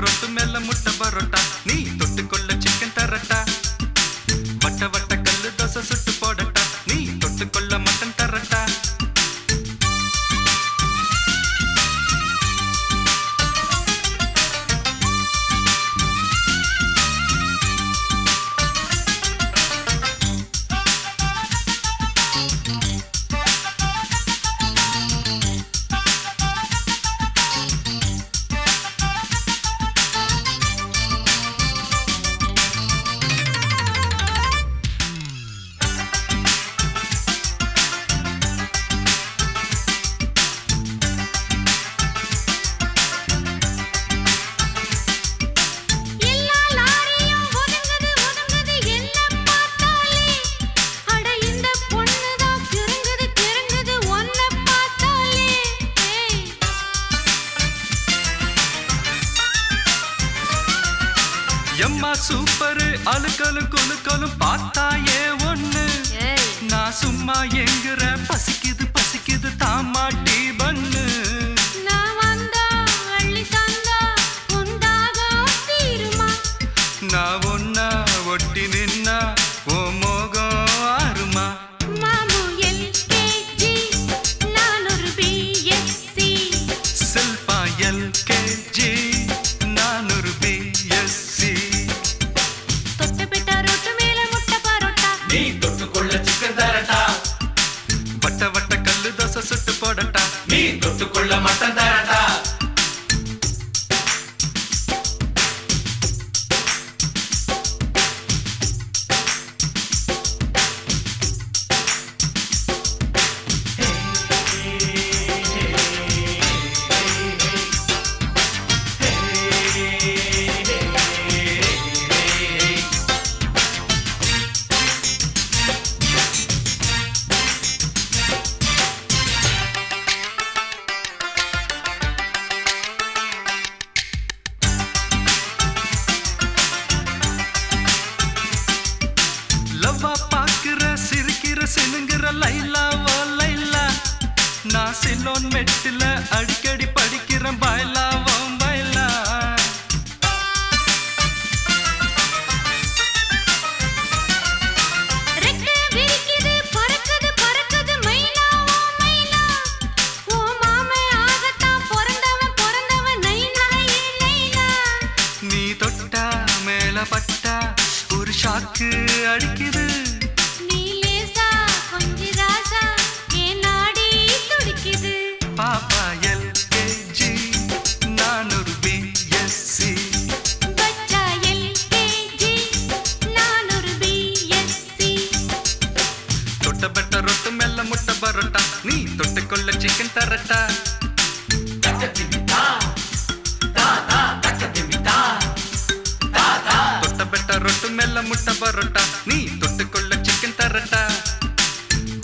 Speaker 5: ரொட்டு மேல முட்டை பரோட்டா நீ தொட்டுக்கொள்ள சிக்கன் தரட்டா வட்ட வட்ட கல்லு தோசை சுட்டு போடட்டா நீ தொட்டுக்கொள்ள மட்டன் தரட்டா
Speaker 2: எல்லா லாரியும் ஒதுங்குது ஒதுங்குது என்ன பார்த்தாலே அட இந்த பொண்ணுதான் கிறங்குது கிறங்குது ஒன்ன பார்த்தாலே ஏய்
Speaker 5: எம்மா சூப்பரு அழுக்கலும் குலுக்கலும் பார்த்தாயே ஒண்ணு
Speaker 2: ஏய்
Speaker 5: நான் சும்மா எங்குற பசிக்குது பசிக்குது தாமாட்டி பண்ணு
Speaker 2: நான் வந்தா அள்ளி தந்தா உண்டாகும் தீருமா
Speaker 5: நான் ஒன்னா ஒட்டி நின்னா ஓ மோகம் ஆறுமா
Speaker 2: மாமு எல்கேஜி நான் ஒரு பிஎஸ்சி
Speaker 5: செல்பா எல்கேஜி நான் ஒரு பிஎஸ்சி
Speaker 2: தொட்டு பிட்டா ரொட்டு மேல முட்டை பரோட்டா
Speaker 1: நீ தொட்டுக்கொள்ள சிக்கன் தரட்டா
Speaker 5: வட்ட வட்ட கல்லு தோசை சுட்டு போடட்டா
Speaker 1: நீ தொட்டுக்கொள்ள மட்டன் தரட்டா
Speaker 5: லவ்வா பாக்குற சிரிக்கிற சினுங்கிற லைலா ஓ லைலா நான் சிலோன் மெட்டில அடிக்கடி படிக்கிறேன் பாய்லா ஓ பாய்லா
Speaker 2: ரெக்க விரிக்குது பறக்குது பறக்குது மைனா ஓ மைனா ஓ மாமே ஆகத்தான் பிறந்தவன் நைனா ஏ நைனா
Speaker 5: நீ தொட்டா மேல பட்டா ஒரு ஷாக்கு அடிக்குது
Speaker 2: நீ லேசா கொஞ்சி ராசா ஏன் நாடி துடிக்குது
Speaker 5: பாப்பா எல்கேஜி நான் ஒரு பிஎஸ்சி
Speaker 2: பச்சா எல்கேஜி நான் ஒரு பிஎஸ்சி
Speaker 5: தொட்ட பெட்ட ரொட்டு மேல முட்டை பரோட்டா நீ தொட்டுக்கொள்ள சிக்கன் தரட்டா தொட்ட பெட்ட ரொட்டு மேல முட்டை பரோட்டா நீ தொட்டுக்கொள்ள சிக்கன் தரட்டா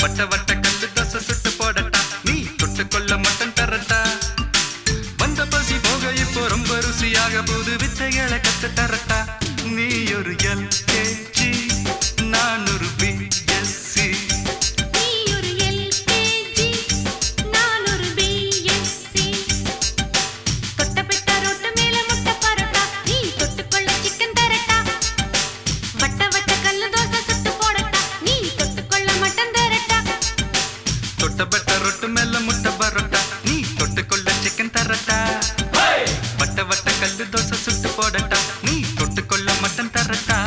Speaker 5: வட்ட வட்ட கல்லு தோசை சுட்டு போடட்டா நீ தொட்டுக்கொள்ள மட்டன் தரட்டா வந்த பசி போக இப்போ ரொம்ப ருசியாக புது வித்தைகளை கத்து தரட்டா நீ ஒரு எல்கேஜி நான் ஒரு பிஎஸ்சி
Speaker 2: நீ ஒரு எல்கேஜி நான் ஒரு பிஎஸ்சி தொட்ட பிட்ட ரொட்டு மேல முட்டை பரோட்டா நீ தொட்டுக்கொள்ள சிக்கன் தரட்டா வட்ட வட்ட கல்லு தோசை சுட்டு போடட்டா நீ தொட்டுக்கொள்ள மட்டன் தரட்டா
Speaker 5: தொட்ட பெட்ட ரொட்டு மேல முட்டை பரோட்டா நீ தொட்டுக்கொள்ள சிக்கன் தரட்டா வட்ட வட்ட கல்லு தோசை சுட்டு போடட்டா நீ தொட்டுக்கொள்ள மட்டன் தரட்டா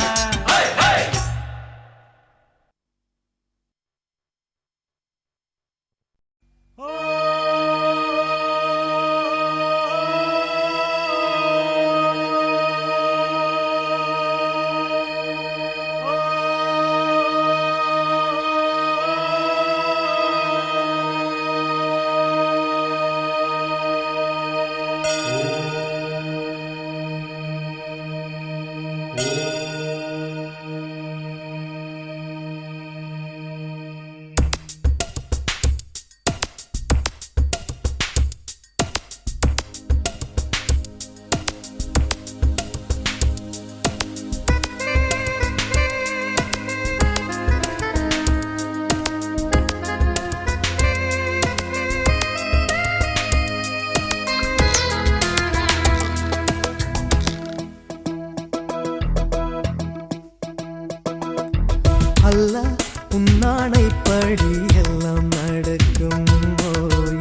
Speaker 6: அல்லாஹ் உன்னானைப்படி எல்லாம் நடக்கும் ஓ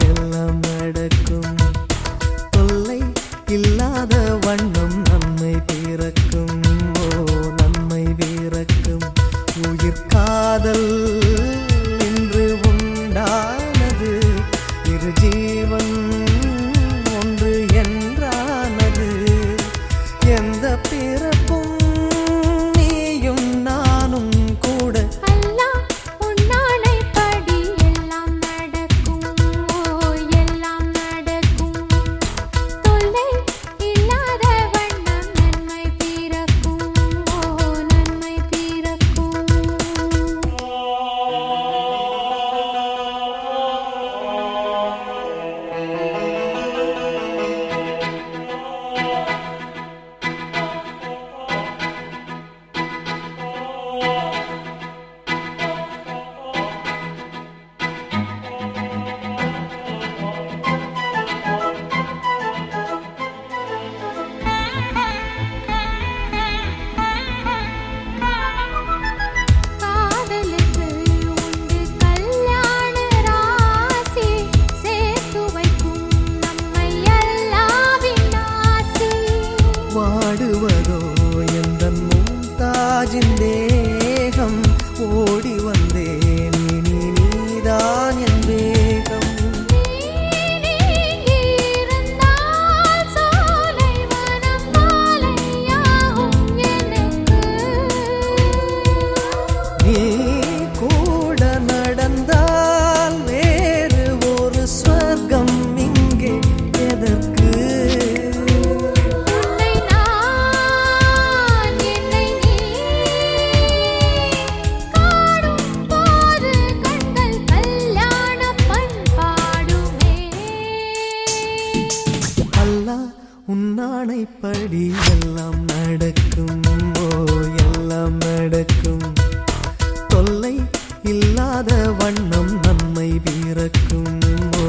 Speaker 6: எல்லாம் நடக்கும் தொல்லை இல்லாத வண்ணம் நன்மை பிறக்கும் ஓ நன்மை பிறக்கும் உயிர் காதல் என்று உண்டானது இரு ஜீவன் ஒன்று என்றானது எந்த பிறப்பும் நீயும் நானும் கூட
Speaker 2: அல்லாஹ் உன்னானைப்படி எல்லாம் நடக்கும் ஓ எல்லாம் நடக்கும் தொல்லை இல்லாத வண்ணம் நன்மை பிறக்கும் ஓ நன்மை பிறக்கும் காதலுக்கு உண்டு கல்யாண ராசி சேர்த்து வைக்கும் நம்மை எல்லாவின் ஆசி
Speaker 6: வாடுவதோ எந்தன் மும்தாஜின் தேகம் ஓடி வந்தேன் இனி நீதான் என் வேகம்
Speaker 2: நீ இருந்தால் சோலை வனம் மாலையாகும் எனக்கு
Speaker 6: நீ கூட நடந்தால் வேறு ஒரு ஸ்வர்க்கம் இங்கே எதற்கு
Speaker 2: உன்னை நான் என்னை நீ காணும் போது கண்கள் கல்யாண பண்பாடுமே
Speaker 6: அல்லாஹ் உன்னானைப்படி எல்லாம் நடக்கும் ஓ எல்லாம் நடக்கும் தொல்லை இல்லாத வண்ணம் நன்மை பிறக்கும் ஓ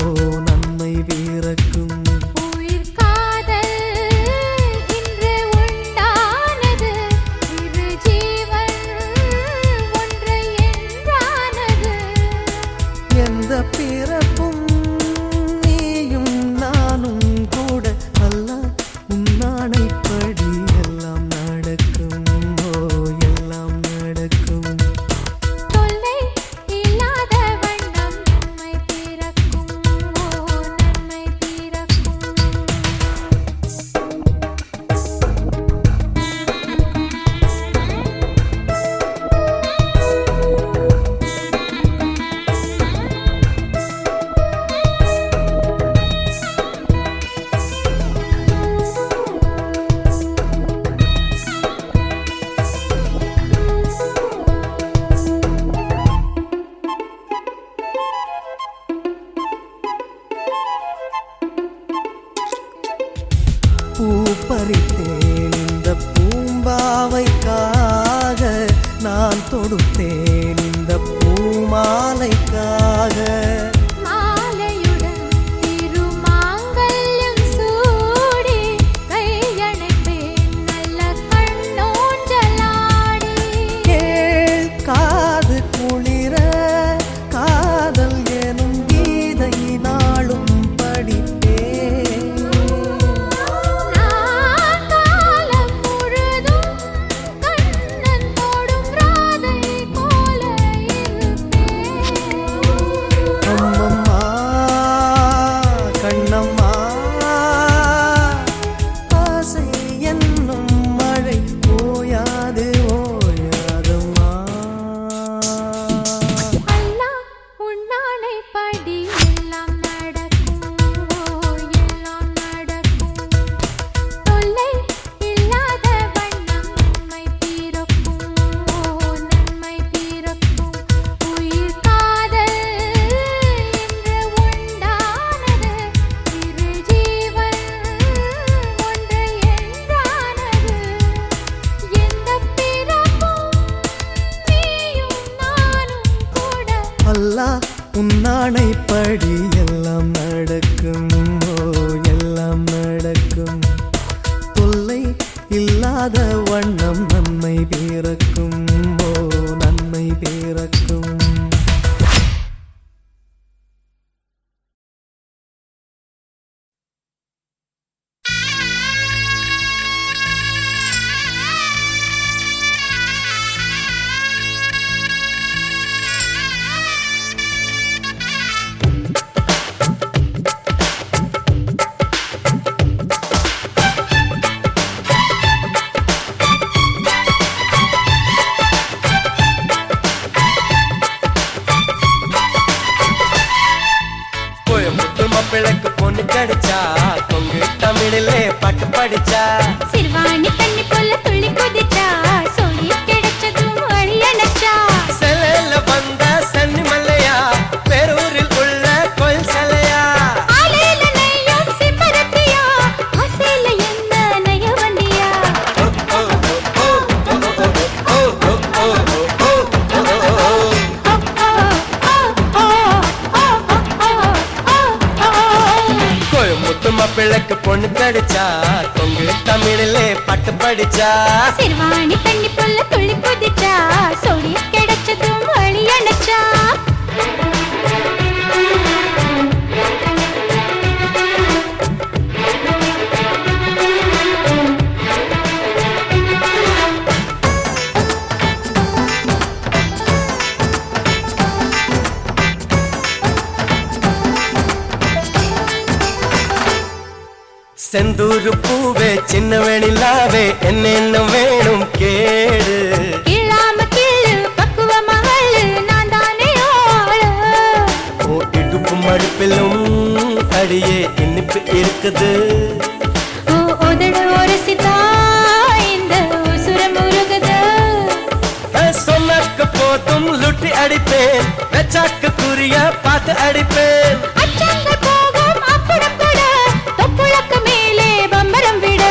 Speaker 6: நன்மை பிறக்கும்
Speaker 2: உயிர் காதல் இன்று உண்டானது இரு ஜீவன் ஒன்று என்றானது
Speaker 6: எந்த பிறப்பும் நீயும் நானும் கூட அல்லாஹ் உன்னானைப்படி எல்லாம் நடக்கும் ஓ எல்லாம் நடக்கும்
Speaker 2: தொல்லை இல்லாத வண்ணம் நன்மை பிறக்கும் ஓ நன்மை பிறக்கும்
Speaker 6: பூ பறித்தேன் இந்த பூம்பாவைக்காக நான் தொடுத்தேன் இந்த பூமாலைக்காக
Speaker 2: மாலையுடன் திருமாங்கல்யம் சூடி கையணைப்பேன் நல்ல கண்ணோஞ்சலாடி
Speaker 6: கேள் காது குளிர காதல் எனும் கீதை நாளும் படிப்பேன்
Speaker 2: நான் காலம் முழுதும் கண்ணன் தொடும் ராதை போல இருப்பேன்
Speaker 6: அம்மம்மா கண்ணம்மா ஆசை என்னும் மழை ஓயாது ஓயாதம்மா
Speaker 2: அல்லாஹ் உன்னானைப்படி எல்லாம் நடக்கும் ஓ எல்லாம் நடக்கும் தொல்லை இல்லாத வண்ணம் நன்மை பிறக்கும் ஓ நன்மை பிறக்கும் உயிர் காதல் என்று உண்டானது இரு ஜீவன் ஒன்று என்றானது எந்த பிறப்பும் நீயும் நானும் கூட
Speaker 6: அல்லாஹ் உன்னானைப்படி எல்லாம் நடக்கும் ஓ எல்லாம் நடக்கும் தொல்லை இல்லாத வண்ணம் நன்மை பிறக்கும் ஓ நன்மை பிறக்கும். பிள்ளைக்கு பொண்ணு கிடைச்சா கொங்கு தமிழிலே பாட்டு படிச்சா
Speaker 2: சிறுவாணி தண்ணி போல துள்ளி குதிச்சா சொல்லி கிடைச்சதும் வழி அணைச்சா
Speaker 6: செலையில வந்த சன்னி மல்லையா பேரூரில் உள்ள கோயில் சிலையா
Speaker 2: ஆலையில நெய்யும் சிப்பரத்தியா ஆசையில என்ன நெய்ய வண்டியா
Speaker 6: பிள்ளைக்கு பொண்ணு கிடைச்சா கொங்கு தமிழிலே பாட்டு படிச்சா
Speaker 2: சிறுவாணி தண்ணி போல துள்ளி குதிச்சா சொல்லி கிடைச்சதும் வழி அணைச்சா
Speaker 6: செந்தூரு பூவே சின்ன வேணிலாவே என்ன வேணும் கேடு
Speaker 2: இல்லாம கீழு பக்குவ மகளு நான் தானே ஆளு
Speaker 6: ஓ இடுப்பு மடுப்பிலும் அடியே இனிப்பு இருக்குது
Speaker 2: ஓ உதடு ஒரசிதா இந்த உசுர முருகுது
Speaker 6: சொன்னக்கு போதும் லுட்டி அடிப்பேன் வெச்சாக்கு குறிய பார்த்து அடிப்பேன்
Speaker 2: அச்சங்க போகும் அப்புறம் கூட தொப்புளக்கு மேலே பம்பரம் விட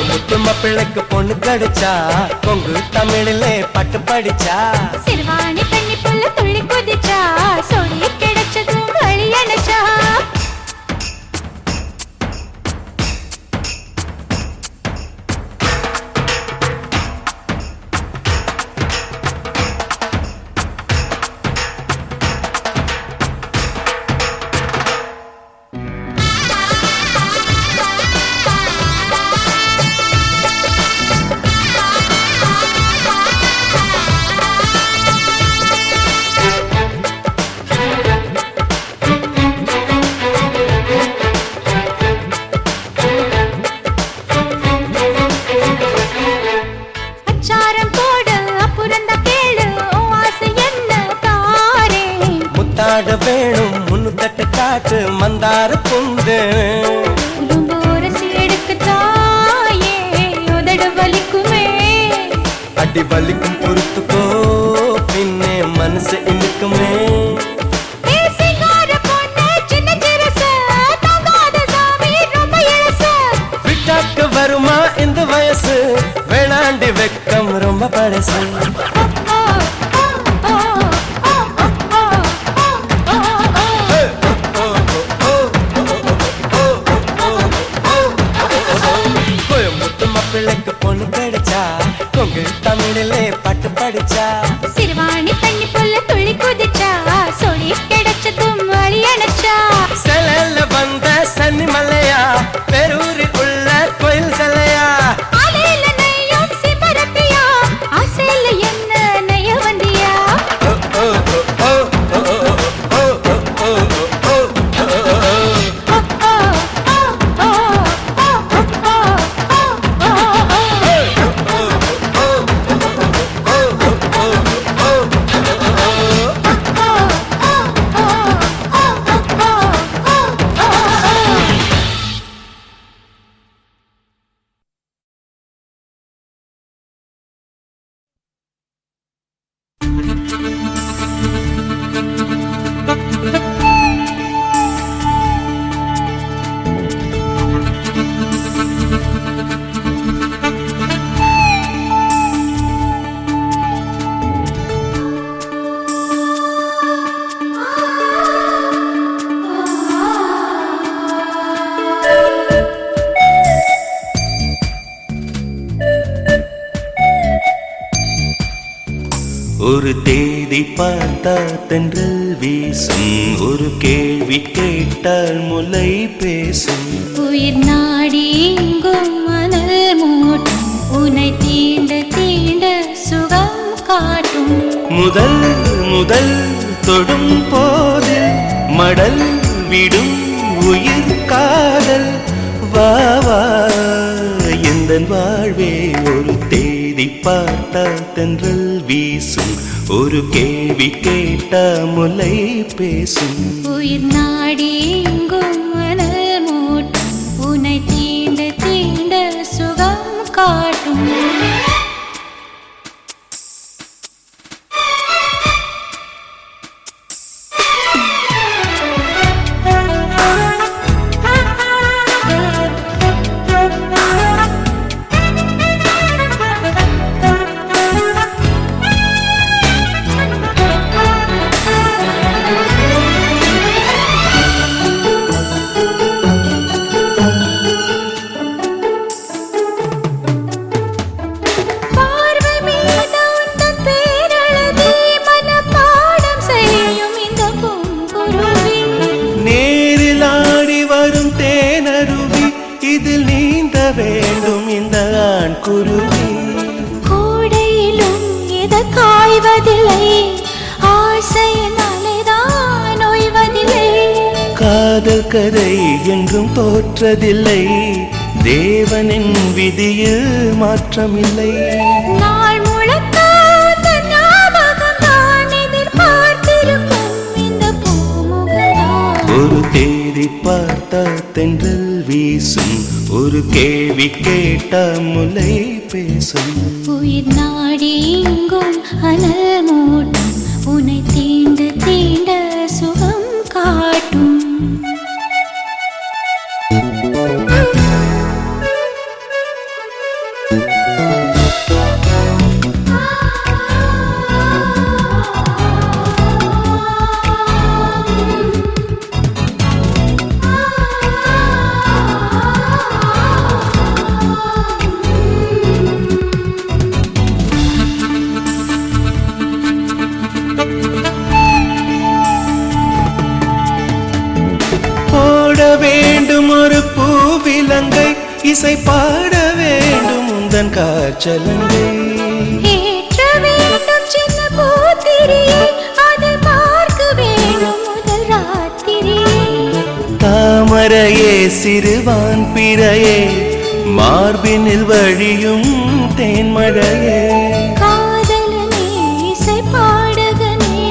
Speaker 6: முத்துமா பிள்ளைக்கு பொண்ணு கிடைச்சா கொங்கு தமிழிலே பாட்டு படிச்சா
Speaker 2: சிறுவாணி தண்ணி போல துள்ளி குதிச்சா சொல்லி கிடைச்சதும் வழி அணைச்சா அச்சாரம் போட அப்புறந்த கேளு ஆசை என்ன தாரே
Speaker 6: முத்தாட வேணும் முன்னு தட்டு காட்டு மந்தார புந்து
Speaker 2: உடம்பு உரசி எடுக்க தாயே உதடு வலிக்குமே
Speaker 6: அடி வலிக்கும் பொறுத்துக்கோ பின்னே மனசு இனிக்குமே
Speaker 2: சிங்கார பொண்ணு சின்ன சிறுச தாங்காத சாமி ரொம்ப இளச
Speaker 6: விட்டாக்கு வருமா இந்த வயசு வேணாண்டி வெக்கம் ரொம்ப பழசு முத்துமா பிள்ளைக்கு பொண்ணு கிடைச்சா கொங்கு தமிழிலே பாட்டு படிச்சா
Speaker 2: சிறுவாணி தண்ணி போல துள்ளி குதிச்சா சொல்லி கிடைச்சதும் வழி அணைச்சா
Speaker 6: செலையில வந்த சன்னி மல்லையா பேரூரில் உள்ள கோயில் சிலையா
Speaker 2: ஆலையில நெய்யும் சிப்பரத்தியா ஆசையில என்ன
Speaker 3: ஒரு தேதி பார்த்தா தென்றல் வீசும், ஒரு கேள்வி கேட்டால் முல்லை பேசும்.
Speaker 2: உயிர் நாடி எங்கும் மணல் மூட்டும், உன்னை தீண்ட தீண்ட சுகம் காட்டும்.
Speaker 3: முதல் முதல் தொடும் போதில் மடல் விடும் உயிர் காதல். வா வா எந்தன் வாழ்வே ஒரு தேதி பார்த்தா தென்றல் வீசும், ஒரு கேள்வி கேட்டா முல்லை பேசும்.
Speaker 2: உயிர் நாடி எங்கும் மணல் மூட்டும், உன்னை தீண்ட தீண்ட சுகம் காட்டும்.
Speaker 3: இதில் நீந்த வேண்டும் இந்த ஆண் குருவி.
Speaker 2: கோடையிலும் எது காய்வதில்லை, ஆசையினாலேதான் ஓய்வதில்லை.
Speaker 3: காதல் கதை என்றும் தோற்றதில்லை, தேவனின் விதியில் மாற்றமில்லை.
Speaker 2: நாள் முழக்க தன் ஞாபகம் தான் எதிர்பார்த்திருக்கும் இந்த பூமுகதான்.
Speaker 3: ஒரு தேதி பார்த்தா தென்றல் வீசும், ஒரு கேள்வி கேட்டா முல்லை பேசும்.
Speaker 2: உயிர் நாடி எங்கும் அனல் மூட்டும், உன்னை தீண்ட தீண்ட சுகம் காட்டும்.
Speaker 3: வேண்டும் ஒரு பூவிலங்கை, இசை பாட வேண்டும் உந்தன் காற்றலங்கை.
Speaker 2: ஏற்ற வேண்டும் சின்ன பூத்திரியை, அதை பார்க்க வேண்டும் முதல் ராத்திரியை.
Speaker 3: தாமரையே சிறுவான் பிறையே, மார்பினில் வழியும் தேன்மழையே.
Speaker 2: காதலனே இசை பாடகனே,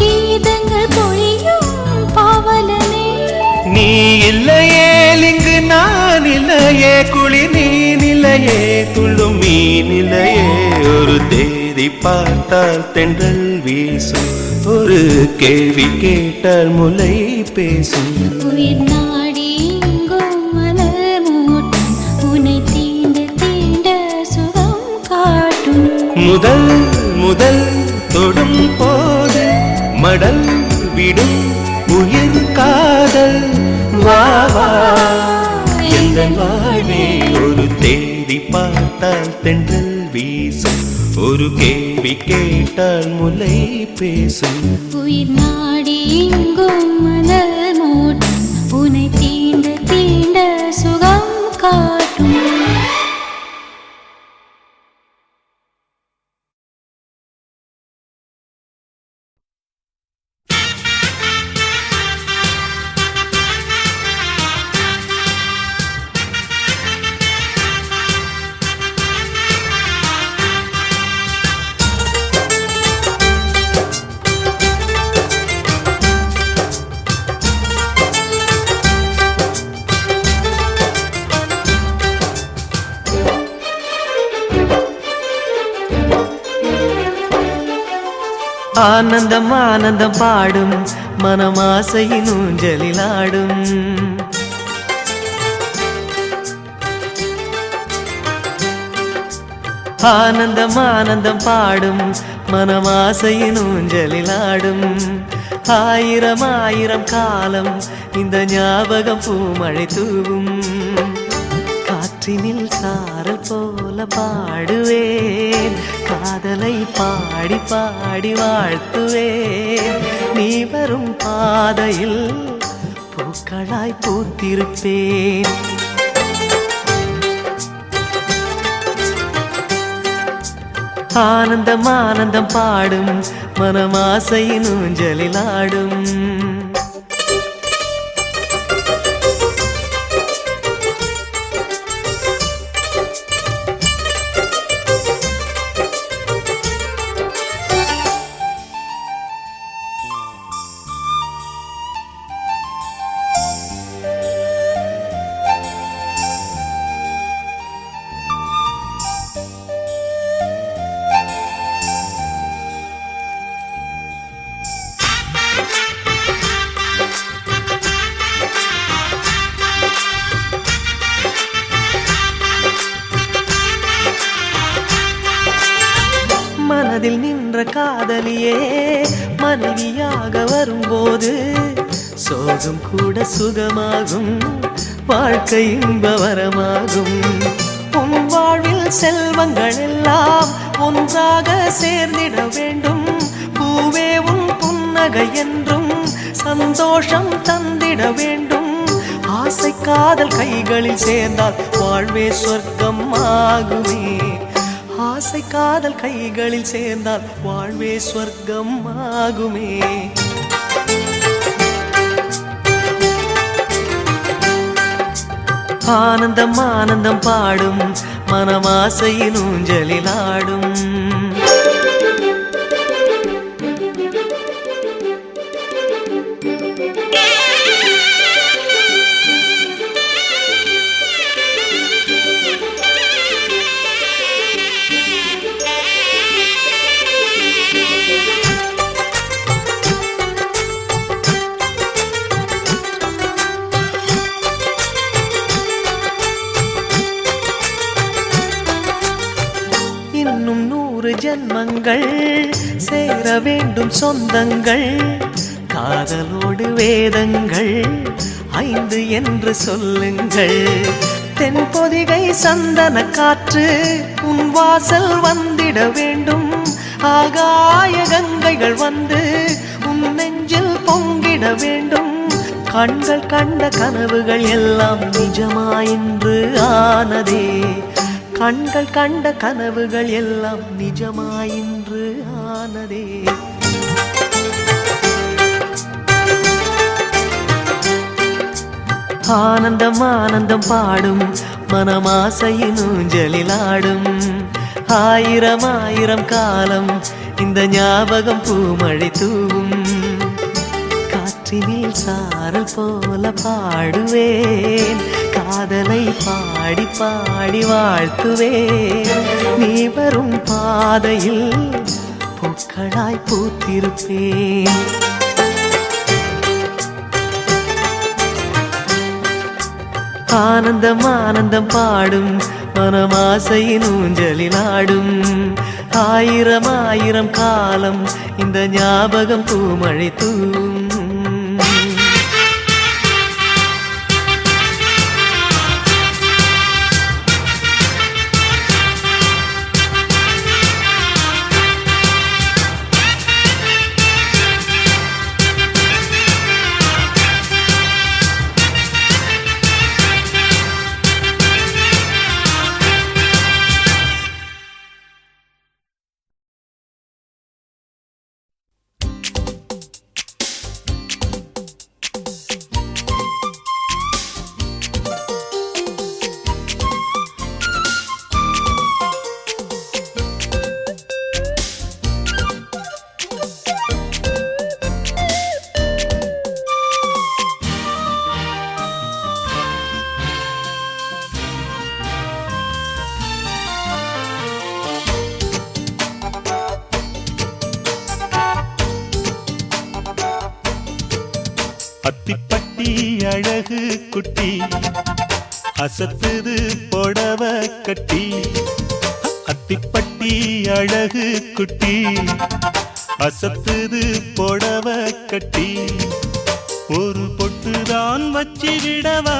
Speaker 2: கீதங்கள் பொழியும் பாவலனே.
Speaker 3: நீ இல்லையே இங்கு நான் இல்லையே, குளி நீ நிலையே துள்ளும் மீ நிலையே. ஒரு தேதி பார்த்தால் தென்றல் வீசும், ஒரு கேள்வி கேட்டால் முல்லை பேசும்.
Speaker 2: உயிர் நாடி எங்கும் மணல் மூட்டும், உன்னை தீண்ட தீண்ட சுகம் காட்டும்.
Speaker 3: முதல் முதல் தொடும் போது மடல் விடும் உயிர் காதல். வா வா எந்தன் வாழ்வே ஒரு தேதி பார்த்தால் தென்றல் வீசும், ஒரு கேள்வி கேட்டால் முல்லை பேசும்.
Speaker 2: உயிர் நாடி எங்கும் மணல் மூட்டும், உன்னை தீண்ட தீண்ட சுகம் காட்டும்.
Speaker 6: ஆனந்தம் ஆனந்தம் பாடும் மனமாசையின் ஊஞ்சலில் ஆடும். ஆனந்தம் ஆனந்தம் பாடும் மனமாசையின் ஊஞ்சலில் ஆடும். ஆயிரம் ஆயிரம் காலம் இந்த ஞாபகம் பூமழை தூவும். காற்று காற்றினில் சாரல் போல பாடுவேன் காதலை பாடி பாடி வாழ்த்துவேன் நீ வரும் பாதையில் பூக்களாய் பூத்திருப்பேன் ஆனந்தம் ஆனந்தம் பாடும் மனமாசையின் ஊஞ்சலில் ஆடும் மனதில் நின்ற காதலியே மனைவியாக வரும்போது சோகம் கூட சுகமாகும் வாழ்க்கை இன்பவரமாகும் உன் வாழ்வில் செல்வங்கள் எல்லாம் ஒன்றாக சேர்ந்திட வேண்டும் பூவே உன் புன்னகை என்றும் சந்தோஷம் தந்திட வேண்டும் ஆசை காதல் கைகளில் சேர்ந்தால் வாழ்வே சொர்க்கம் ஆகுமே ஆசை காதல் கைகளில் சேர்ந்தால் வாழ்வே சொர்க்கம் ஆகுமே ஆனந்தம் ஆனந்தம் பாடும் மனமாசையின் ஊஞ்சலில் ஆடும் இன்னும் 100 ஜன்மங்கள் சேர வேண்டும் சொந்தங்கள் காதலோடு வேதங்கள் 5 என்று சொல்லுங்கள் தென்பொதிகை சந்தன காற்று உன் வாசல் வந்திட வேண்டும் ஆகாய கங்கைகள் வந்து உன் நெஞ்சில் பொங்கிட வேண்டும் கண்கள் கண்ட கனவுகள் எல்லாம் நிஜமாயின்று ஆனதே கண்கள் கண்ட கனவுகள் எல்லாம் நிஜமாயின்று ஆனதே ஆனந்தம் ஆனந்தம் பாடும் மனமாசையின் ஊஞ்சலில் ஆடும் ஆயிரம் ஆயிரம் காலம் இந்த ஞாபகம் பூமழை தூவும் காற்றினில் சாரல் போல பாடுவேன் காதலை பாடி பாடி வாழ்த்துவேன் நீ வரும் பாதையில் பூக்களாய் பூத்திருப்பேன் ஆனந்தம் ஆனந்தம் பாடும் மனமாசையின் ஊஞ்சலில் ஆடும் ஆயிரம் ஆயிரம் காலம் இந்த ஞாபகம் பூமழை தூவும்
Speaker 3: அத்திப்பட்டி அழகு குட்டி அசத்துது புடவ கட்டி அத்திப்பட்டி அழகு குட்டி அசத்துது புடவ கட்டி ஒரு பொட்டுதான் வச்சு விடவா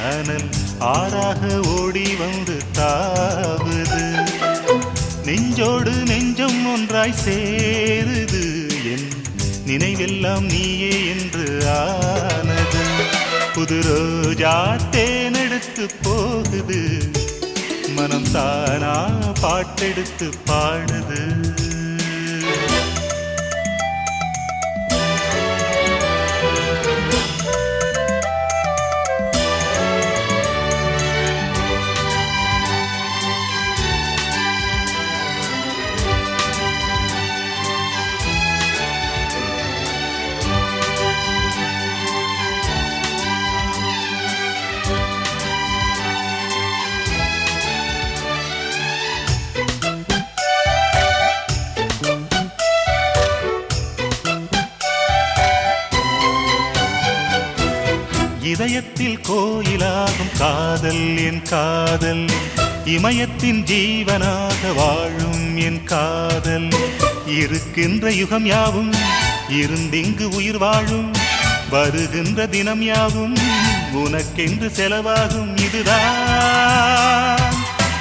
Speaker 3: அனல் ஆறாக ஓடி வந்து தாவுது. நெஞ்சோடு நெஞ்சம் ஒன்றாய் சேருது. என் நினைவெல்லாம் நீயே என்று ஆனது. புது ரோஜா தேனெடுத்து போகுது. மனம் தானா பாட்டெடுத்து பாடுது. இதயத்தில் கோயிலாகும் காதல் என் காதல். இமயத்தின் ஜீவனாக வாழும் என் காதல். இருக்கின்ற யுகம் யாவும் இருந்திங்கு உயிர் வாழும். வருகின்ற தினம் யாவும் உனக்கென்று செலவாகும். இதுதான்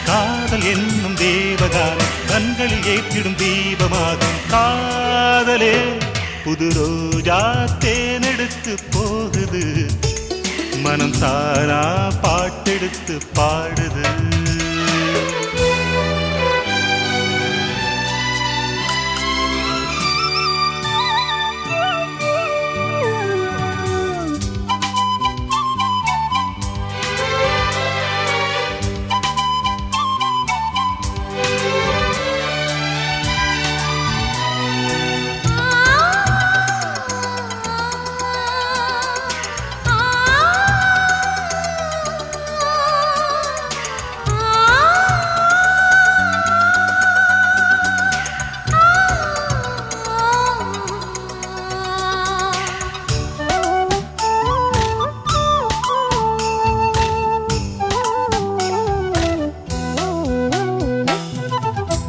Speaker 3: காதல் என்னும் தேவகானம். கண்களில் ஏற்றிடும் தீபமாகும் காதலே. புது ரோஜா தேனெடுத்து போகுது. மனம் தானா பாட்டெடுத்து பாடுது.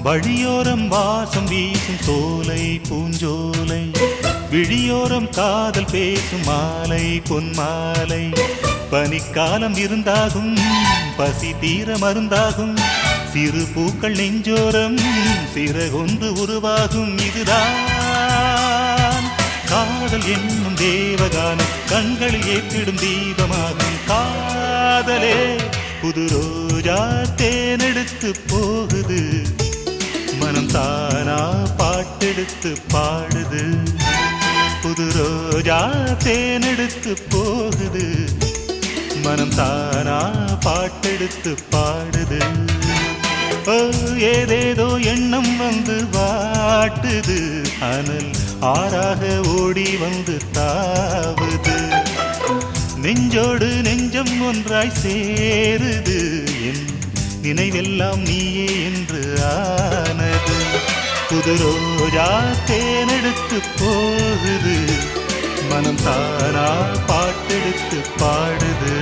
Speaker 3: வழியோரம் வாசம் வீசும் சோலை பூஞ்சோலை. விழியோரம் காதல் பேசும் மாலை பொன்மாலை. பனிக்காலம் இருந்தாகும் பசி தீர மருந்தாகும். சிறு பூக்கள் நெஞ்சோரம் சிறகொன்று உருவாகும். இதுதான் காதல் என்னும் தேவகானம். கண்களில் ஏற்றிடும் தீபமாகும் காதலே. புது ரோஜா தேனெடுத்து போகுது. மனம் தானா பாட்டெடுத்து பாடுது. புது ரோஜா தேனெடுத்து போகுது. மனம் தானா பாட்டெடுத்து பாடுது. ஓ ஏதேதோ எண்ணம் வந்து வாட்டுது. அனல் ஆறாக ஓடி வந்து தாவுது. நெஞ்சோடு நெஞ்சம் ஒன்றாய் சேருது. என் நினைவெல்லாம் நீயே என்று ஆனது. புது ரோஜா தேனெடுத்து போகுது. மனம் தானா பாட்டெடுத்து பாடுது.